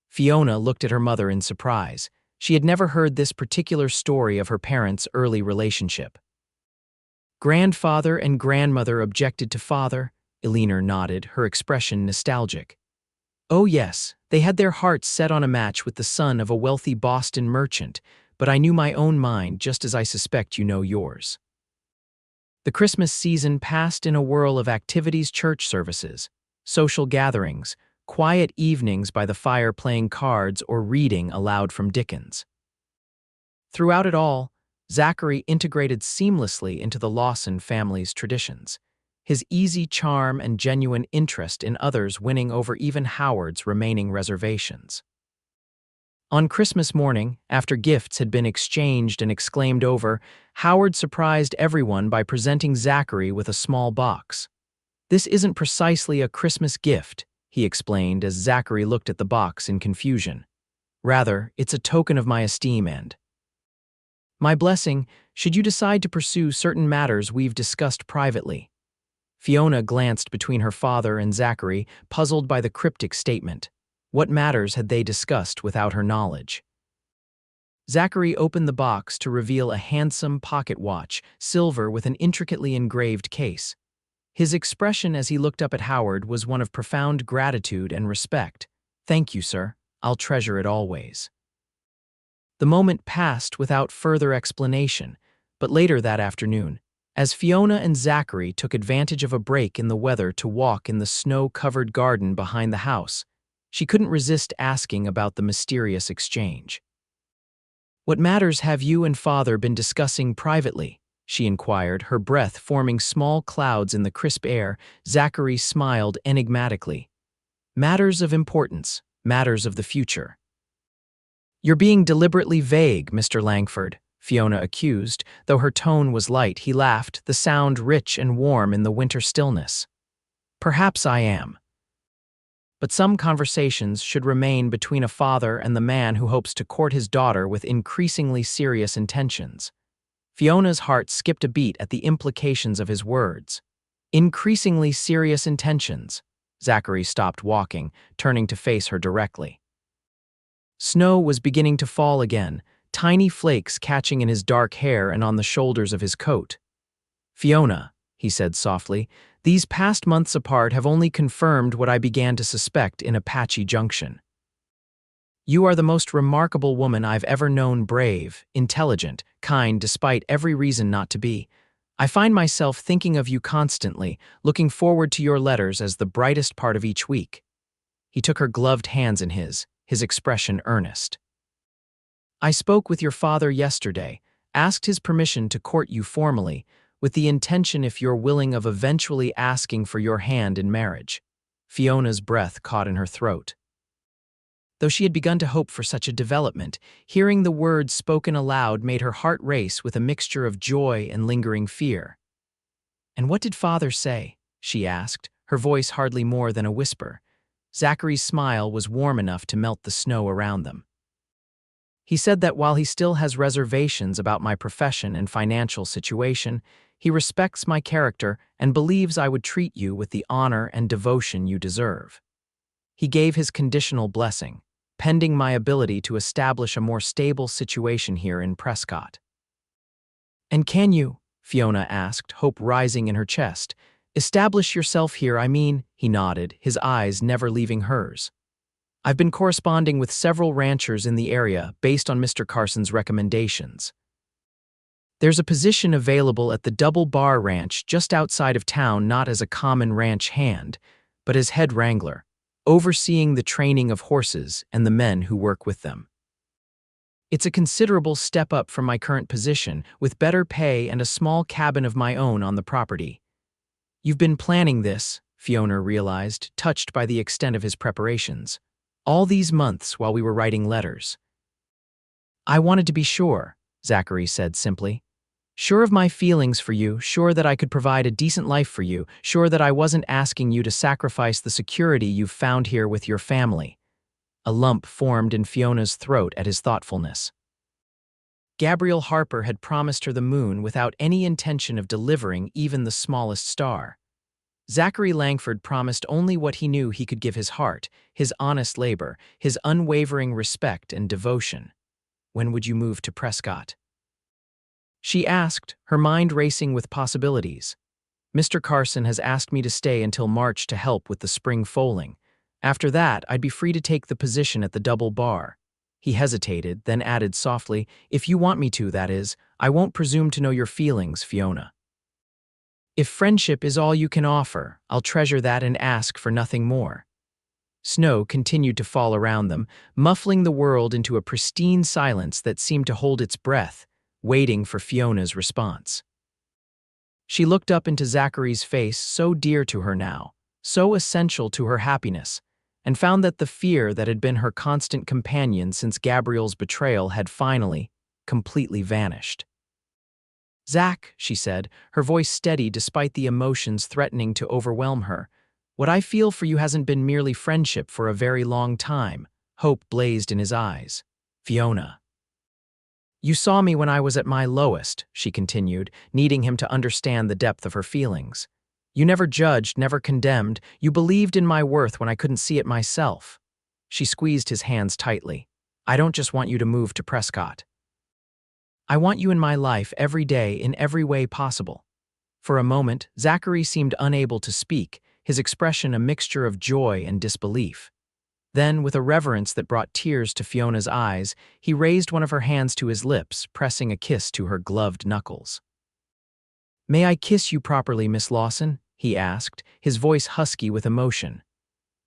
Fiona looked at her mother in surprise. She had never heard this particular story of her parents' early relationship. "Grandfather and grandmother objected to father?" Eleanor nodded, her expression nostalgic. "Oh yes, they had their hearts set on a match with the son of a wealthy Boston merchant, but I knew my own mind just as I suspect you know yours." The Christmas season passed in a whirl of activities, church services, social gatherings, quiet evenings by the fire playing cards or reading aloud from Dickens. Throughout it all, Zachary integrated seamlessly into the Lawson family's traditions, his easy charm and genuine interest in others winning over even Howard's remaining reservations. On Christmas morning, after gifts had been exchanged and exclaimed over, Howard surprised everyone by presenting Zachary with a small box. "This isn't precisely a Christmas gift," he explained as Zachary looked at the box in confusion. "Rather, it's a token of my esteem and my blessing should you decide to pursue certain matters we've discussed privately." Fiona glanced between her father and Zachary, puzzled by the cryptic statement. What matters had they discussed without her knowledge? Zachary opened the box to reveal a handsome pocket watch, silver with an intricately engraved case. His expression as he looked up at Howard was one of profound gratitude and respect. "Thank you, sir. I'll treasure it always." The moment passed without further explanation, but later that afternoon, as Fiona and Zachary took advantage of a break in the weather to walk in the snow-covered garden behind the house, she couldn't resist asking about the mysterious exchange. "What matters have you and father been discussing privately?" she inquired, her breath forming small clouds in the crisp air. Zachary smiled enigmatically. "Matters of importance, matters of the future." "You're being deliberately vague, Mr. Langford," Fiona accused. Though her tone was light, he laughed, the sound rich and warm in the winter stillness. "Perhaps I am. But some conversations should remain between a father and the man who hopes to court his daughter with increasingly serious intentions." Fiona's heart skipped a beat at the implications of his words. "Increasingly serious intentions." Zachary stopped walking, turning to face her directly. Snow was beginning to fall again, tiny flakes catching in his dark hair and on the shoulders of his coat. "Fiona," he said softly, "these past months apart have only confirmed what I began to suspect in Apache Junction. You are the most remarkable woman I've ever known, brave, intelligent, kind despite every reason not to be. I find myself thinking of you constantly, looking forward to your letters as the brightest part of each week." He took her gloved hands in his expression earnest. "I spoke with your father yesterday, asked his permission to court you formally, with the intention, if you're willing, of eventually asking for your hand in marriage." Fiona's breath caught in her throat. Though she had begun to hope for such a development, hearing the words spoken aloud made her heart race with a mixture of joy and lingering fear. "And what did Father say?" she asked, her voice hardly more than a whisper. Zachary's smile was warm enough to melt the snow around them. "He said that while he still has reservations about my profession and financial situation, he respects my character and believes I would treat you with the honor and devotion you deserve. He gave his conditional blessing, pending my ability to establish a more stable situation here in Prescott." "And can you," Fiona asked, hope rising in her chest, "establish yourself here, I mean?" He nodded, his eyes never leaving hers. "I've been corresponding with several ranchers in the area based on Mr. Carson's recommendations. There's a position available at the Double Bar Ranch just outside of town, not as a common ranch hand, but as head wrangler, overseeing the training of horses and the men who work with them. It's a considerable step up from my current position, with better pay and a small cabin of my own on the property." "You've been planning this," Fiona realized, touched by the extent of his preparations. "All these months while we were writing letters." "I wanted to be sure," Zachary said simply. "Sure of my feelings for you, sure that I could provide a decent life for you, sure that I wasn't asking you to sacrifice the security you've found here with your family." A lump formed in Fiona's throat at his thoughtfulness. Gabriel Harper had promised her the moon without any intention of delivering even the smallest star. Zachary Langford promised only what he knew he could give: his heart, his honest labor, his unwavering respect and devotion. "When would you move to Prescott?" she asked, her mind racing with possibilities. "Mr. Carson has asked me to stay until March to help with the spring foaling. After that, I'd be free to take the position at the Double Bar." He hesitated, then added softly, "If you want me to, that is. I won't presume to know your feelings, Fiona. If friendship is all you can offer, I'll treasure that and ask for nothing more." Snow continued to fall around them, muffling the world into a pristine silence that seemed to hold its breath, waiting for Fiona's response. She looked up into Zachary's face, so dear to her now, so essential to her happiness, and found that the fear that had been her constant companion since Gabriel's betrayal had finally, completely vanished. "Zach," she said, her voice steady despite the emotions threatening to overwhelm her, "what I feel for you hasn't been merely friendship for a very long time." Hope blazed in his eyes. "Fiona, you saw me when I was at my lowest," she continued, needing him to understand the depth of her feelings. "You never judged, never condemned. You believed in my worth when I couldn't see it myself." She squeezed his hands tightly. "I don't just want you to move to Prescott. I want you in my life every day in every way possible." For a moment, Zachary seemed unable to speak, his expression a mixture of joy and disbelief. Then, with a reverence that brought tears to Fiona's eyes, he raised one of her hands to his lips, pressing a kiss to her gloved knuckles. "May I kiss you properly, Miss Lawson?" he asked, his voice husky with emotion.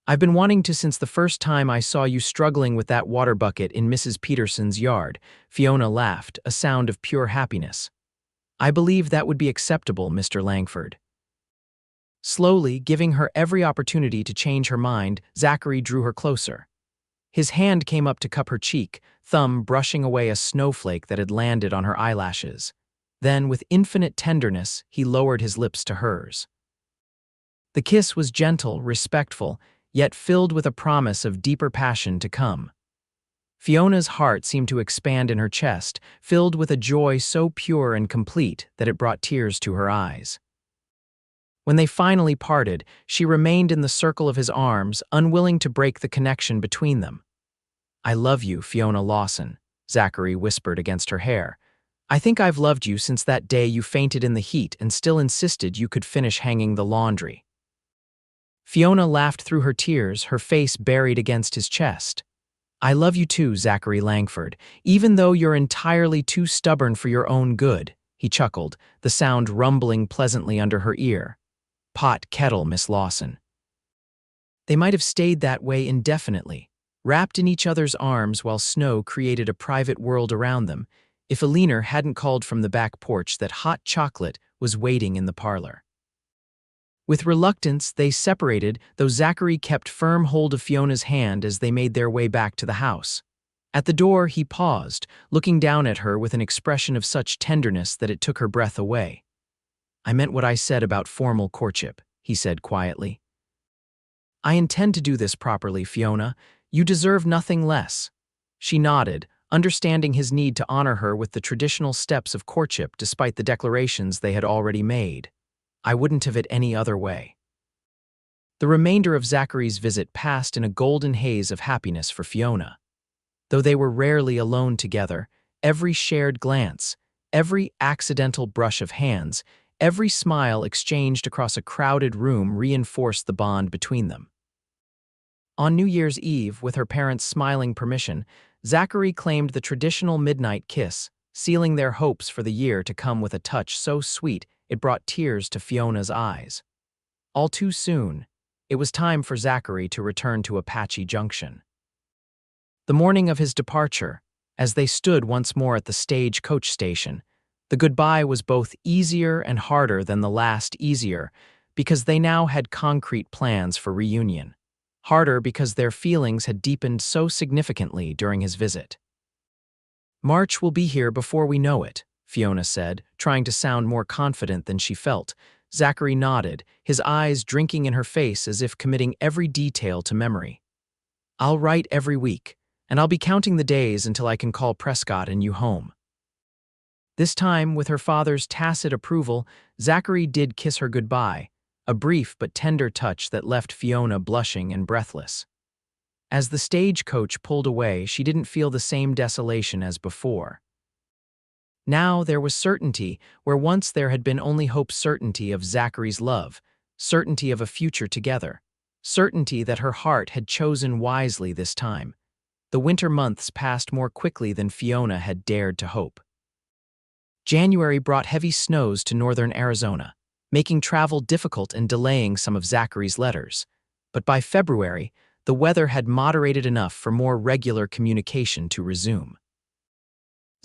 "I've been wanting to since the first time I saw you struggling with that water bucket in Mrs. Peterson's yard." Fiona laughed, a sound of pure happiness. "I believe that would be acceptable, Mr. Langford." Slowly, giving her every opportunity to change her mind, Zachary drew her closer. His hand came up to cup her cheek, thumb brushing away a snowflake that had landed on her eyelashes. Then, with infinite tenderness, he lowered his lips to hers. The kiss was gentle, respectful, yet filled with a promise of deeper passion to come. Fiona's heart seemed to expand in her chest, filled with a joy so pure and complete that it brought tears to her eyes. When they finally parted, she remained in the circle of his arms, unwilling to break the connection between them. "I love you, Fiona Lawson," Zachary whispered against her hair. "I think I've loved you since that day you fainted in the heat and still insisted you could finish hanging the laundry." Fiona laughed through her tears, her face buried against his chest. "I love you too, Zachary Langford, even though you're entirely too stubborn for your own good," he chuckled, the sound rumbling pleasantly under her ear. "Pot kettle, Miss Lawson." They might have stayed that way indefinitely, wrapped in each other's arms while snow created a private world around them, if Alina hadn't called from the back porch that hot chocolate was waiting in the parlor. With reluctance, they separated, though Zachary kept firm hold of Fiona's hand as they made their way back to the house. At the door, he paused, looking down at her with an expression of such tenderness that it took her breath away. "I meant what I said about formal courtship," he said quietly. "I intend to do this properly, Fiona. You deserve nothing less." She nodded, understanding his need to honor her with the traditional steps of courtship despite the declarations they had already made. "I wouldn't have it any other way." The remainder of Zachary's visit passed in a golden haze of happiness for Fiona. Though they were rarely alone together, every shared glance, every accidental brush of hands, every smile exchanged across a crowded room reinforced the bond between them. On New Year's Eve, with her parents' smiling permission, Zachary claimed the traditional midnight kiss, sealing their hopes for the year to come with a touch so sweet it brought tears to Fiona's eyes. All too soon, it was time for Zachary to return to Apache Junction. The morning of his departure, as they stood once more at the stage-coach station, the goodbye was both easier and harder than the last easier because they now had concrete plans for reunion. Harder because their feelings had deepened so significantly during his visit. "March will be here before we know it," Fiona said, trying to sound more confident than she felt. Zachary nodded, his eyes drinking in her face as if committing every detail to memory. "I'll write every week, and I'll be counting the days until I can call Prescott and you home." This time, with her father's tacit approval, Zachary did kiss her goodbye, a brief but tender touch that left Fiona blushing and breathless. As the stagecoach pulled away, she didn't feel the same desolation as before. Now there was certainty where once there had been only hope, certainty of Zachary's love, certainty of a future together, certainty that her heart had chosen wisely this time. The winter months passed more quickly than Fiona had dared to hope. January brought heavy snows to northern Arizona, making travel difficult and delaying some of Zachary's letters. But by February, the weather had moderated enough for more regular communication to resume.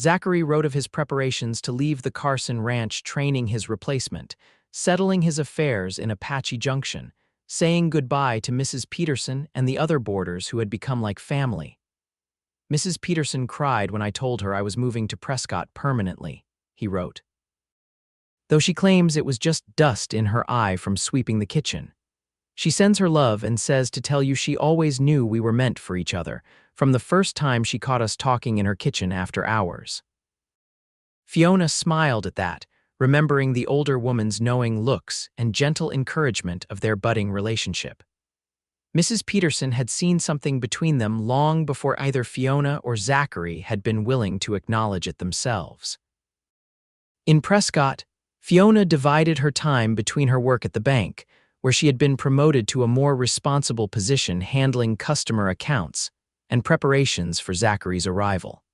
Zachary wrote of his preparations to leave the Carson ranch, training his replacement, settling his affairs in Apache Junction, saying goodbye to Mrs. Peterson and the other boarders who had become like family. "Mrs. Peterson cried when I told her I was moving to Prescott permanently," he wrote. "Though she claims it was just dust in her eye from sweeping the kitchen. She sends her love and says to tell you she always knew we were meant for each other, from the first time she caught us talking in her kitchen after hours." Fiona smiled at that, remembering the older woman's knowing looks and gentle encouragement of their budding relationship. Mrs. Peterson had seen something between them long before either Fiona or Zachary had been willing to acknowledge it themselves. In Prescott, Fiona divided her time between her work at the bank, where she had been promoted to a more responsible position handling customer accounts, and preparations for Zachary's arrival.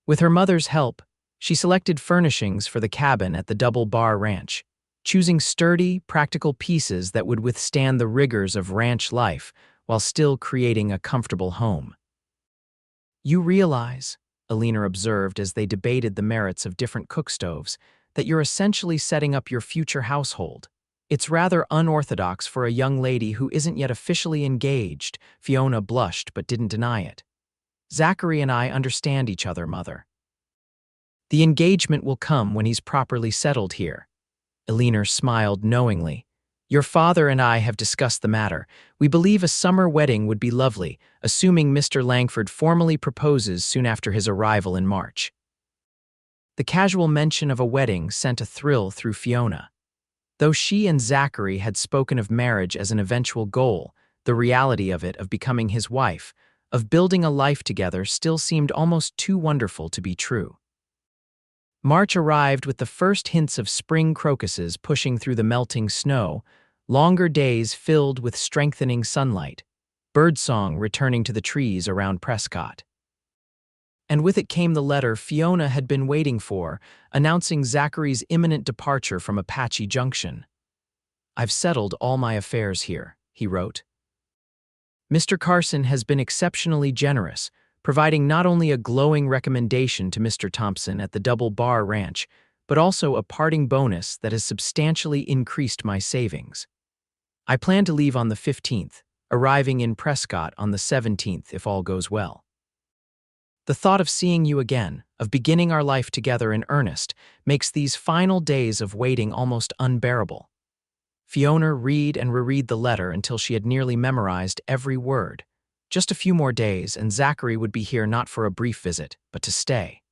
With her mother's help, she selected furnishings for the cabin at the Double Bar Ranch, choosing sturdy, practical pieces that would withstand the rigors of ranch life while still creating a comfortable home. "You realize," Alina observed as they debated the merits of different cook stoves, "that you're essentially setting up your future household. It's rather unorthodox for a young lady who isn't yet officially engaged." Fiona blushed but didn't deny it. "Zachary and I understand each other, Mother. The engagement will come when he's properly settled here." Alina smiled knowingly. "Your father and I have discussed the matter. We believe a summer wedding would be lovely, assuming Mr. Langford formally proposes soon after his arrival in March." The casual mention of a wedding sent a thrill through Fiona. Though she and Zachary had spoken of marriage as an eventual goal, the reality of it, of becoming his wife, of building a life together, still seemed almost too wonderful to be true. March arrived with the first hints of spring crocuses pushing through the melting snow, longer days filled with strengthening sunlight, birdsong returning to the trees around Prescott. And with it came the letter Fiona had been waiting for, announcing Zachary's imminent departure from Apache Junction. "I've settled all my affairs here," he wrote. "Mr. Carson has been exceptionally generous, providing not only a glowing recommendation to Mr. Thompson at the Double Bar Ranch, but also a parting bonus that has substantially increased my savings. I plan to leave on the 15th, arriving in Prescott on the 17th if all goes well. The thought of seeing you again, of beginning our life together in earnest, makes these final days of waiting almost unbearable. Fiona read and reread the letter until she had nearly memorized every word. Just a few more days, and Zachary would be here not for a brief visit, but to stay.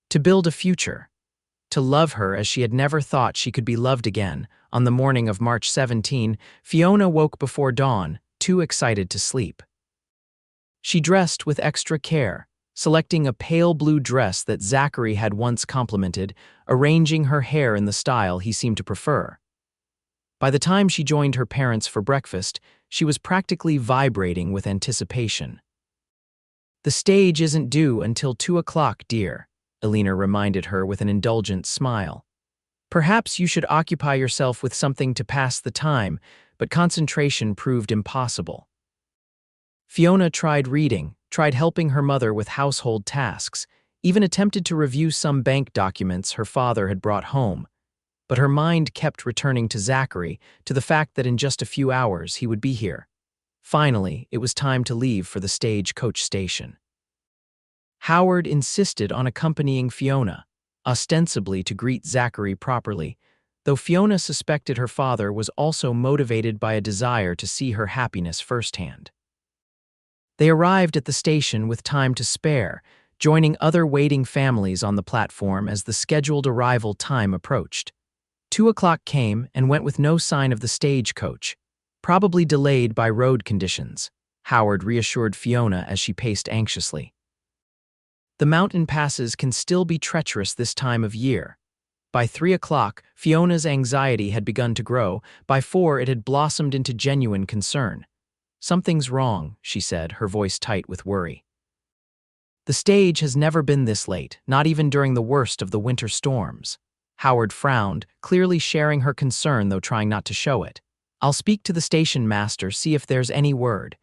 To build a future. To love her as she had never thought she could be loved again. On the morning of March 17, Fiona woke before dawn, too excited to sleep. She dressed with extra care, selecting a pale blue dress that Zachary had once complimented, arranging her hair in the style he seemed to prefer. By the time she joined her parents for breakfast, she was practically vibrating with anticipation. "The stage isn't due until 2 o'clock, dear," Elena reminded her with an indulgent smile. "Perhaps you should occupy yourself with something to pass the time," but concentration proved impossible. Fiona tried reading, tried helping her mother with household tasks, even attempted to review some bank documents her father had brought home. But her mind kept returning to Zachary, to the fact that in just a few hours he would be here. Finally, it was time to leave for the stagecoach station. Howard insisted on accompanying Fiona, ostensibly to greet Zachary properly, though Fiona suspected her father was also motivated by a desire to see her happiness firsthand. They arrived at the station with time to spare, joining other waiting families on the platform as the scheduled arrival time approached. 2 o'clock came and went with no sign of the stagecoach, probably delayed by road conditions, Howard reassured Fiona as she paced anxiously. The mountain passes can still be treacherous this time of year. By 3 o'clock, Fiona's anxiety had begun to grow. By 4, it had blossomed into genuine concern. "Something's wrong," she said, her voice tight with worry. "The stage has never been this late, not even during the worst of the winter storms." Howard frowned, clearly sharing her concern though trying not to show it. "I'll speak to the station master, see if there's any word."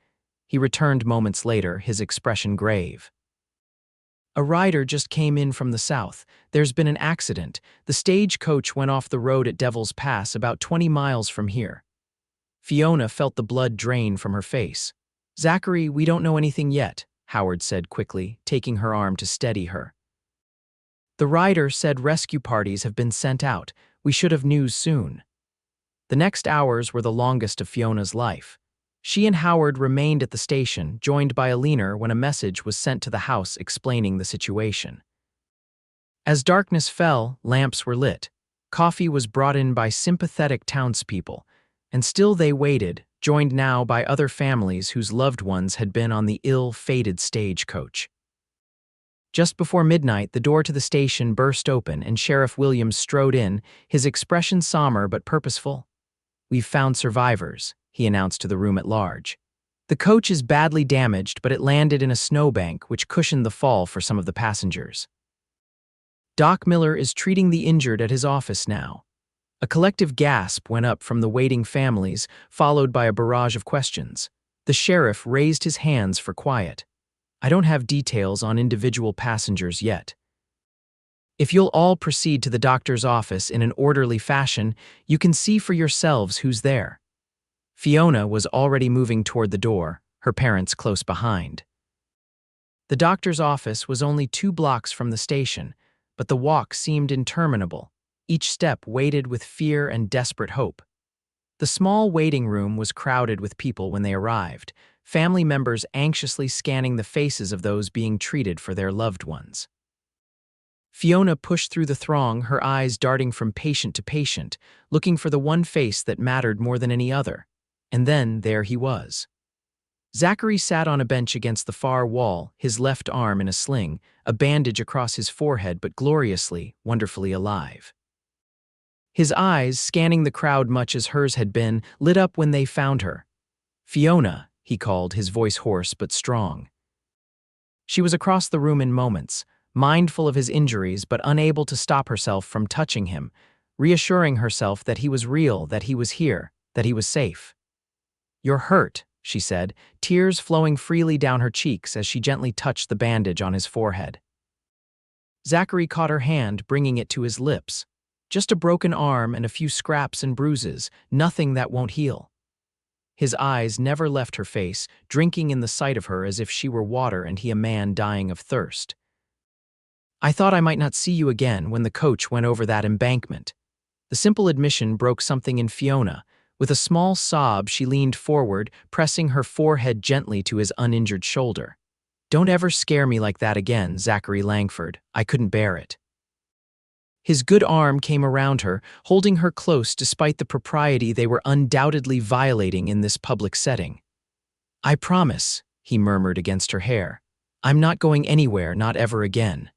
He returned moments later, his expression grave. "A rider just came in from the south. There's been an accident. The stagecoach went off the road at Devil's Pass, about 20 miles from here." Fiona felt the blood drain from her face. "Zachary, we don't know anything yet," Howard said quickly, taking her arm to steady her. "The rider said rescue parties have been sent out. We should have news soon." The next hours were the longest of Fiona's life. She and Howard remained at the station, joined by Elena when a message was sent to the house explaining the situation. As darkness fell, lamps were lit. Coffee was brought in by sympathetic townspeople, and still they waited, joined now by other families whose loved ones had been on the ill-fated stagecoach. Just before midnight, the door to the station burst open and Sheriff Williams strode in, his expression somber but purposeful. "We've found survivors," he announced to the room at large. "The coach is badly damaged, but it landed in a snowbank, which cushioned the fall for some of the passengers. Doc Miller is treating the injured at his office now." A collective gasp went up from the waiting families, followed by a barrage of questions. The sheriff raised his hands for quiet. "I don't have details on individual passengers yet. If you'll all proceed to the doctor's office in an orderly fashion, you can see for yourselves who's there." Fiona was already moving toward the door, her parents close behind. The doctor's office was only 2 blocks from the station, but the walk seemed interminable, each step weighted with fear and desperate hope. The small waiting room was crowded with people when they arrived, family members anxiously scanning the faces of those being treated for their loved ones. Fiona pushed through the throng, her eyes darting from patient to patient, looking for the one face that mattered more than any other. And then there he was. Zachary sat on a bench against the far wall, his left arm in a sling, a bandage across his forehead but gloriously, wonderfully alive. His eyes, scanning the crowd much as hers had been, lit up when they found her. "Fiona," he called, his voice hoarse but strong. She was across the room in moments, mindful of his injuries but unable to stop herself from touching him, reassuring herself that he was real, that he was here, that he was safe. "You're hurt," she said, tears flowing freely down her cheeks as she gently touched the bandage on his forehead. Zachary caught her hand, bringing it to his lips. Just a broken arm and a few scraps and bruises, nothing that won't heal. His eyes never left her face, drinking in the sight of her as if she were water and he a man dying of thirst. I thought I might not see you again when the coach went over that embankment. The simple admission broke something in Fiona. With a small sob, she leaned forward, pressing her forehead gently to his uninjured shoulder. Don't ever scare me like that again, Zachary Langford. I couldn't bear it. His good arm came around her, holding her close despite the propriety they were undoubtedly violating in this public setting. I promise, he murmured against her hair. I'm not going anywhere, not ever again.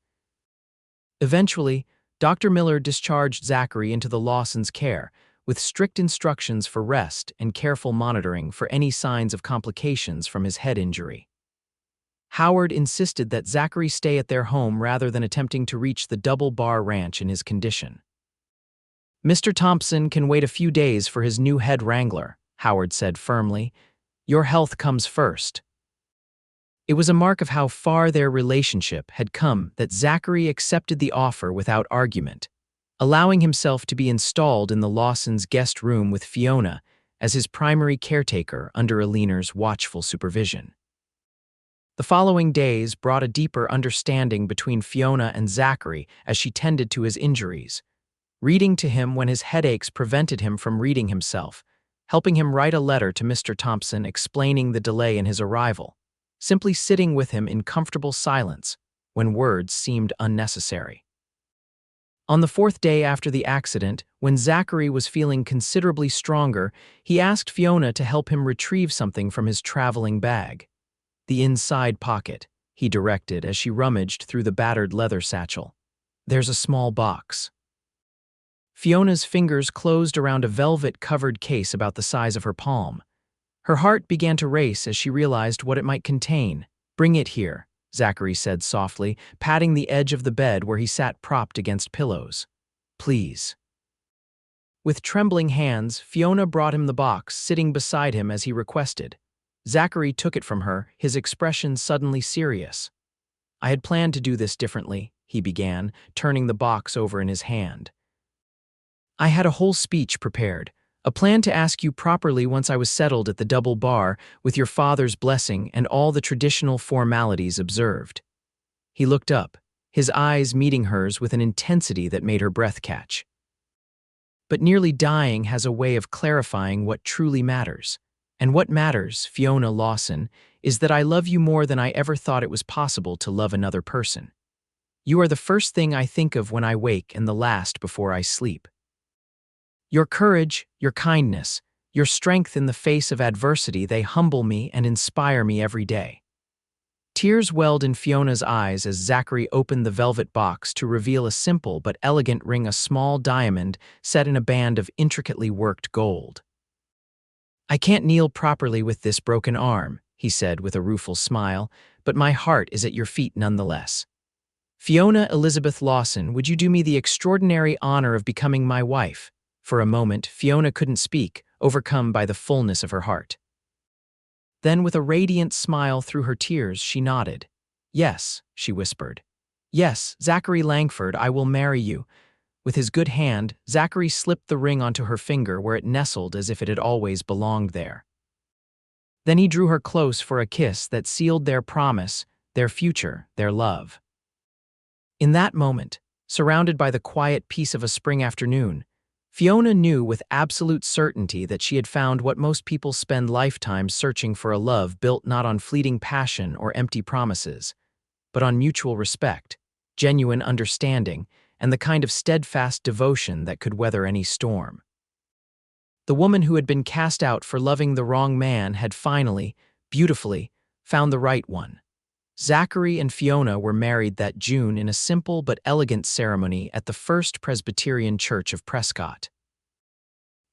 Eventually, Dr. Miller discharged Zachary into the Lawsons' care, with strict instructions for rest and careful monitoring for any signs of complications from his head injury. Howard insisted that Zachary stay at their home rather than attempting to reach the Double Bar Ranch in his condition. Mr. Thompson can wait a few days for his new head wrangler, Howard said firmly. Your health comes first. It was a mark of how far their relationship had come that Zachary accepted the offer without argument, allowing himself to be installed in the Lawsons' guest room with Fiona as his primary caretaker under Aliner's watchful supervision. The following days brought a deeper understanding between Fiona and Zachary as she tended to his injuries, reading to him when his headaches prevented him from reading himself, helping him write a letter to Mr. Thompson explaining the delay in his arrival, simply sitting with him in comfortable silence when words seemed unnecessary. On the fourth day after the accident, when Zachary was feeling considerably stronger, he asked Fiona to help him retrieve something from his traveling bag. The inside pocket, he directed as she rummaged through the battered leather satchel. There's a small box. Fiona's fingers closed around a velvet-covered case about the size of her palm. Her heart began to race as she realized what it might contain. Bring it here, Zachary said softly, patting the edge of the bed where he sat propped against pillows. Please. With trembling hands, Fiona brought him the box, sitting beside him as he requested. Zachary took it from her, his expression suddenly serious. I had planned to do this differently, he began, turning the box over in his hand. I had a whole speech prepared, a plan to ask you properly once I was settled at the Double Bar, with your father's blessing and all the traditional formalities observed. He looked up, his eyes meeting hers with an intensity that made her breath catch. But nearly dying has a way of clarifying what truly matters. And what matters, Fiona Lawson, is that I love you more than I ever thought it was possible to love another person. You are the first thing I think of when I wake and the last before I sleep. Your courage, your kindness, your strength in the face of adversity, they humble me and inspire me every day. Tears welled in Fiona's eyes as Zachary opened the velvet box to reveal a simple but elegant ring, a small diamond set in a band of intricately worked gold. I can't kneel properly with this broken arm, he said with a rueful smile, but my heart is at your feet nonetheless. Fiona Elizabeth Lawson, would you do me the extraordinary honor of becoming my wife? For a moment, Fiona couldn't speak, overcome by the fullness of her heart. Then, with a radiant smile through her tears, she nodded. Yes, she whispered. Yes, Zachary Langford, I will marry you. With his good hand, Zachary slipped the ring onto her finger where it nestled as if it had always belonged there. Then he drew her close for a kiss that sealed their promise, their future, their love. In that moment, surrounded by the quiet peace of a spring afternoon, Fiona knew with absolute certainty that she had found what most people spend lifetimes searching for, a love built not on fleeting passion or empty promises, but on mutual respect, genuine understanding, and the kind of steadfast devotion that could weather any storm. The woman who had been cast out for loving the wrong man had finally, beautifully, found the right one. Zachary and Fiona were married that June in a simple but elegant ceremony at the First Presbyterian Church of Prescott.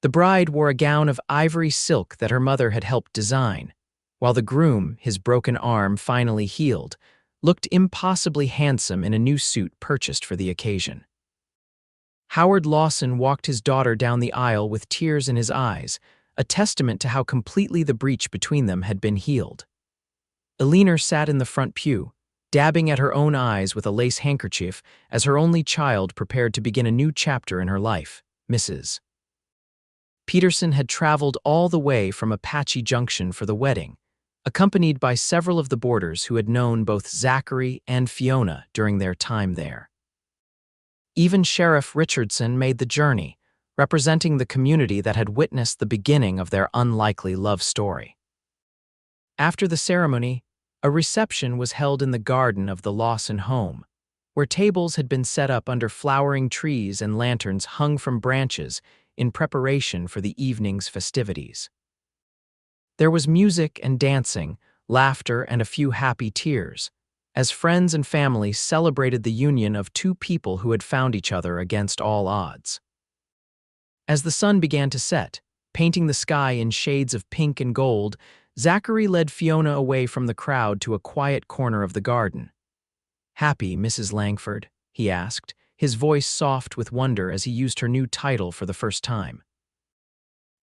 The bride wore a gown of ivory silk that her mother had helped design, while the groom, his broken arm finally healed, looked impossibly handsome in a new suit purchased for the occasion. Howard Lawson walked his daughter down the aisle with tears in his eyes, a testament to how completely the breach between them had been healed. Aliner sat in the front pew, dabbing at her own eyes with a lace handkerchief as her only child prepared to begin a new chapter in her life. Mrs. Peterson had traveled all the way from Apache Junction for the wedding, accompanied by several of the boarders who had known both Zachary and Fiona during their time there. Even Sheriff Richardson made the journey, representing the community that had witnessed the beginning of their unlikely love story. After the ceremony, a reception was held in the garden of the Lawson home, where tables had been set up under flowering trees and lanterns hung from branches in preparation for the evening's festivities. There was music and dancing, laughter, and a few happy tears, as friends and family celebrated the union of two people who had found each other against all odds. As the sun began to set, painting the sky in shades of pink and gold, Zachary led Fiona away from the crowd to a quiet corner of the garden. "Happy, Mrs. Langford?" he asked, his voice soft with wonder as he used her new title for the first time.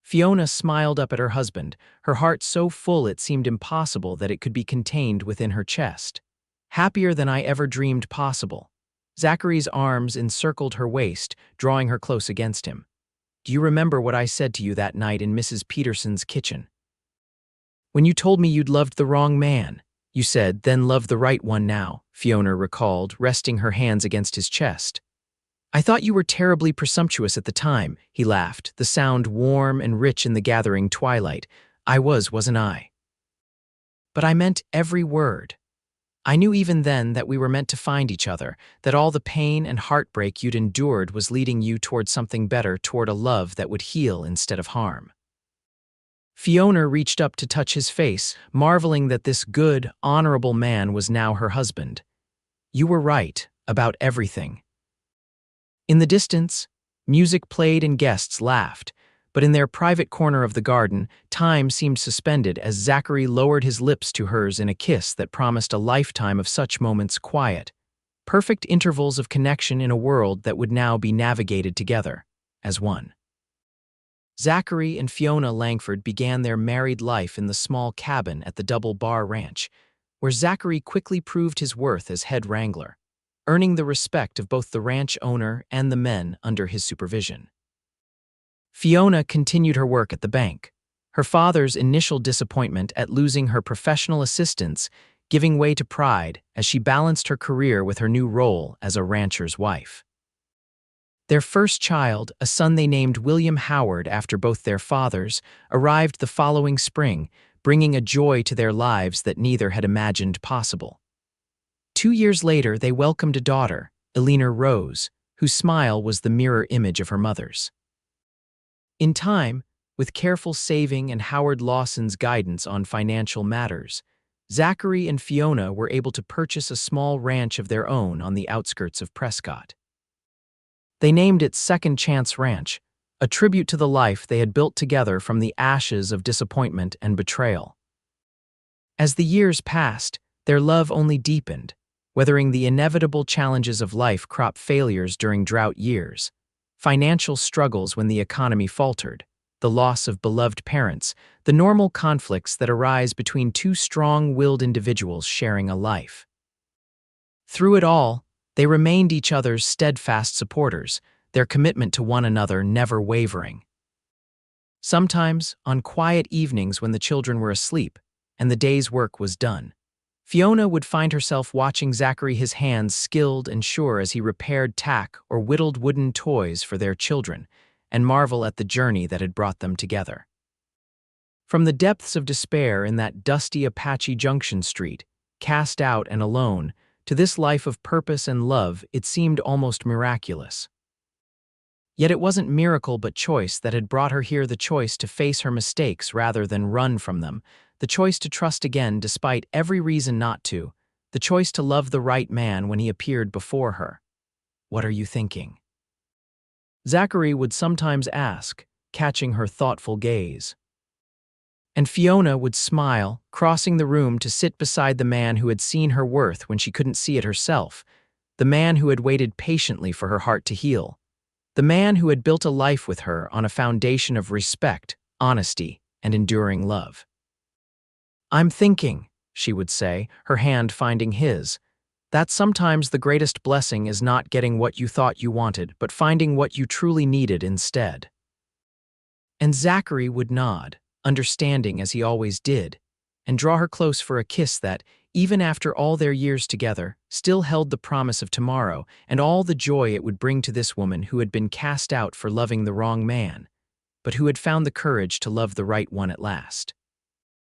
Fiona smiled up at her husband, her heart so full it seemed impossible that it could be contained within her chest. "Happier than I ever dreamed possible." Zachary's arms encircled her waist, drawing her close against him. "Do you remember what I said to you that night in Mrs. Peterson's kitchen? When you told me you'd loved the wrong man, you said, then love the right one now," Fiona recalled, resting her hands against his chest. "I thought you were terribly presumptuous at the time," he laughed, the sound warm and rich in the gathering twilight. "I was, wasn't I? But I meant every word. I knew even then that we were meant to find each other, that all the pain and heartbreak you'd endured was leading you toward something better, toward a love that would heal instead of harm." Fiona reached up to touch his face, marveling that this good, honorable man was now her husband. "You were right, about everything." In the distance, music played and guests laughed, but in their private corner of the garden, time seemed suspended as Zachary lowered his lips to hers in a kiss that promised a lifetime of such moments, quiet, perfect intervals of connection in a world that would now be navigated together, as one. Zachary and Fiona Langford began their married life in the small cabin at the Double Bar Ranch, where Zachary quickly proved his worth as head wrangler, earning the respect of both the ranch owner and the men under his supervision. Fiona continued her work at the bank, her father's initial disappointment at losing her professional assistance giving way to pride as she balanced her career with her new role as a rancher's wife. Their first child, a son they named William Howard after both their fathers, arrived the following spring, bringing a joy to their lives that neither had imagined possible. 2 years later, they welcomed a daughter, Eleanor Rose, whose smile was the mirror image of her mother's. In time, with careful saving and Howard Lawson's guidance on financial matters, Zachary and Fiona were able to purchase a small ranch of their own on the outskirts of Prescott. They named it Second Chance Ranch, a tribute to the life they had built together from the ashes of disappointment and betrayal. As the years passed, their love only deepened, weathering the inevitable challenges of life, crop failures during drought years, financial struggles when the economy faltered, the loss of beloved parents, the normal conflicts that arise between two strong-willed individuals sharing a life. Through it all, they remained each other's steadfast supporters, their commitment to one another never wavering. Sometimes, on quiet evenings when the children were asleep and the day's work was done, Fiona would find herself watching Zachary, his hands skilled and sure as he repaired tack or whittled wooden toys for their children, and marvel at the journey that had brought them together. From the depths of despair in that dusty Apache Junction street, cast out and alone, to this life of purpose and love, it seemed almost miraculous. Yet it wasn't miracle but choice that had brought her here, the choice to face her mistakes rather than run from them, the choice to trust again despite every reason not to, the choice to love the right man when he appeared before her. "What are you thinking?" Zachary would sometimes ask, catching her thoughtful gaze. And Fiona would smile, crossing the room to sit beside the man who had seen her worth when she couldn't see it herself, the man who had waited patiently for her heart to heal, the man who had built a life with her on a foundation of respect, honesty, and enduring love. "I'm thinking," she would say, her hand finding his, That sometimes the greatest blessing is not getting what you thought you wanted, but finding what you truly needed instead. And Zachary would nod, understanding as he always did, and draw her close for a kiss that, even after all their years together, still held the promise of tomorrow and all the joy it would bring to this woman who had been cast out for loving the wrong man, but who had found the courage to love the right one at last.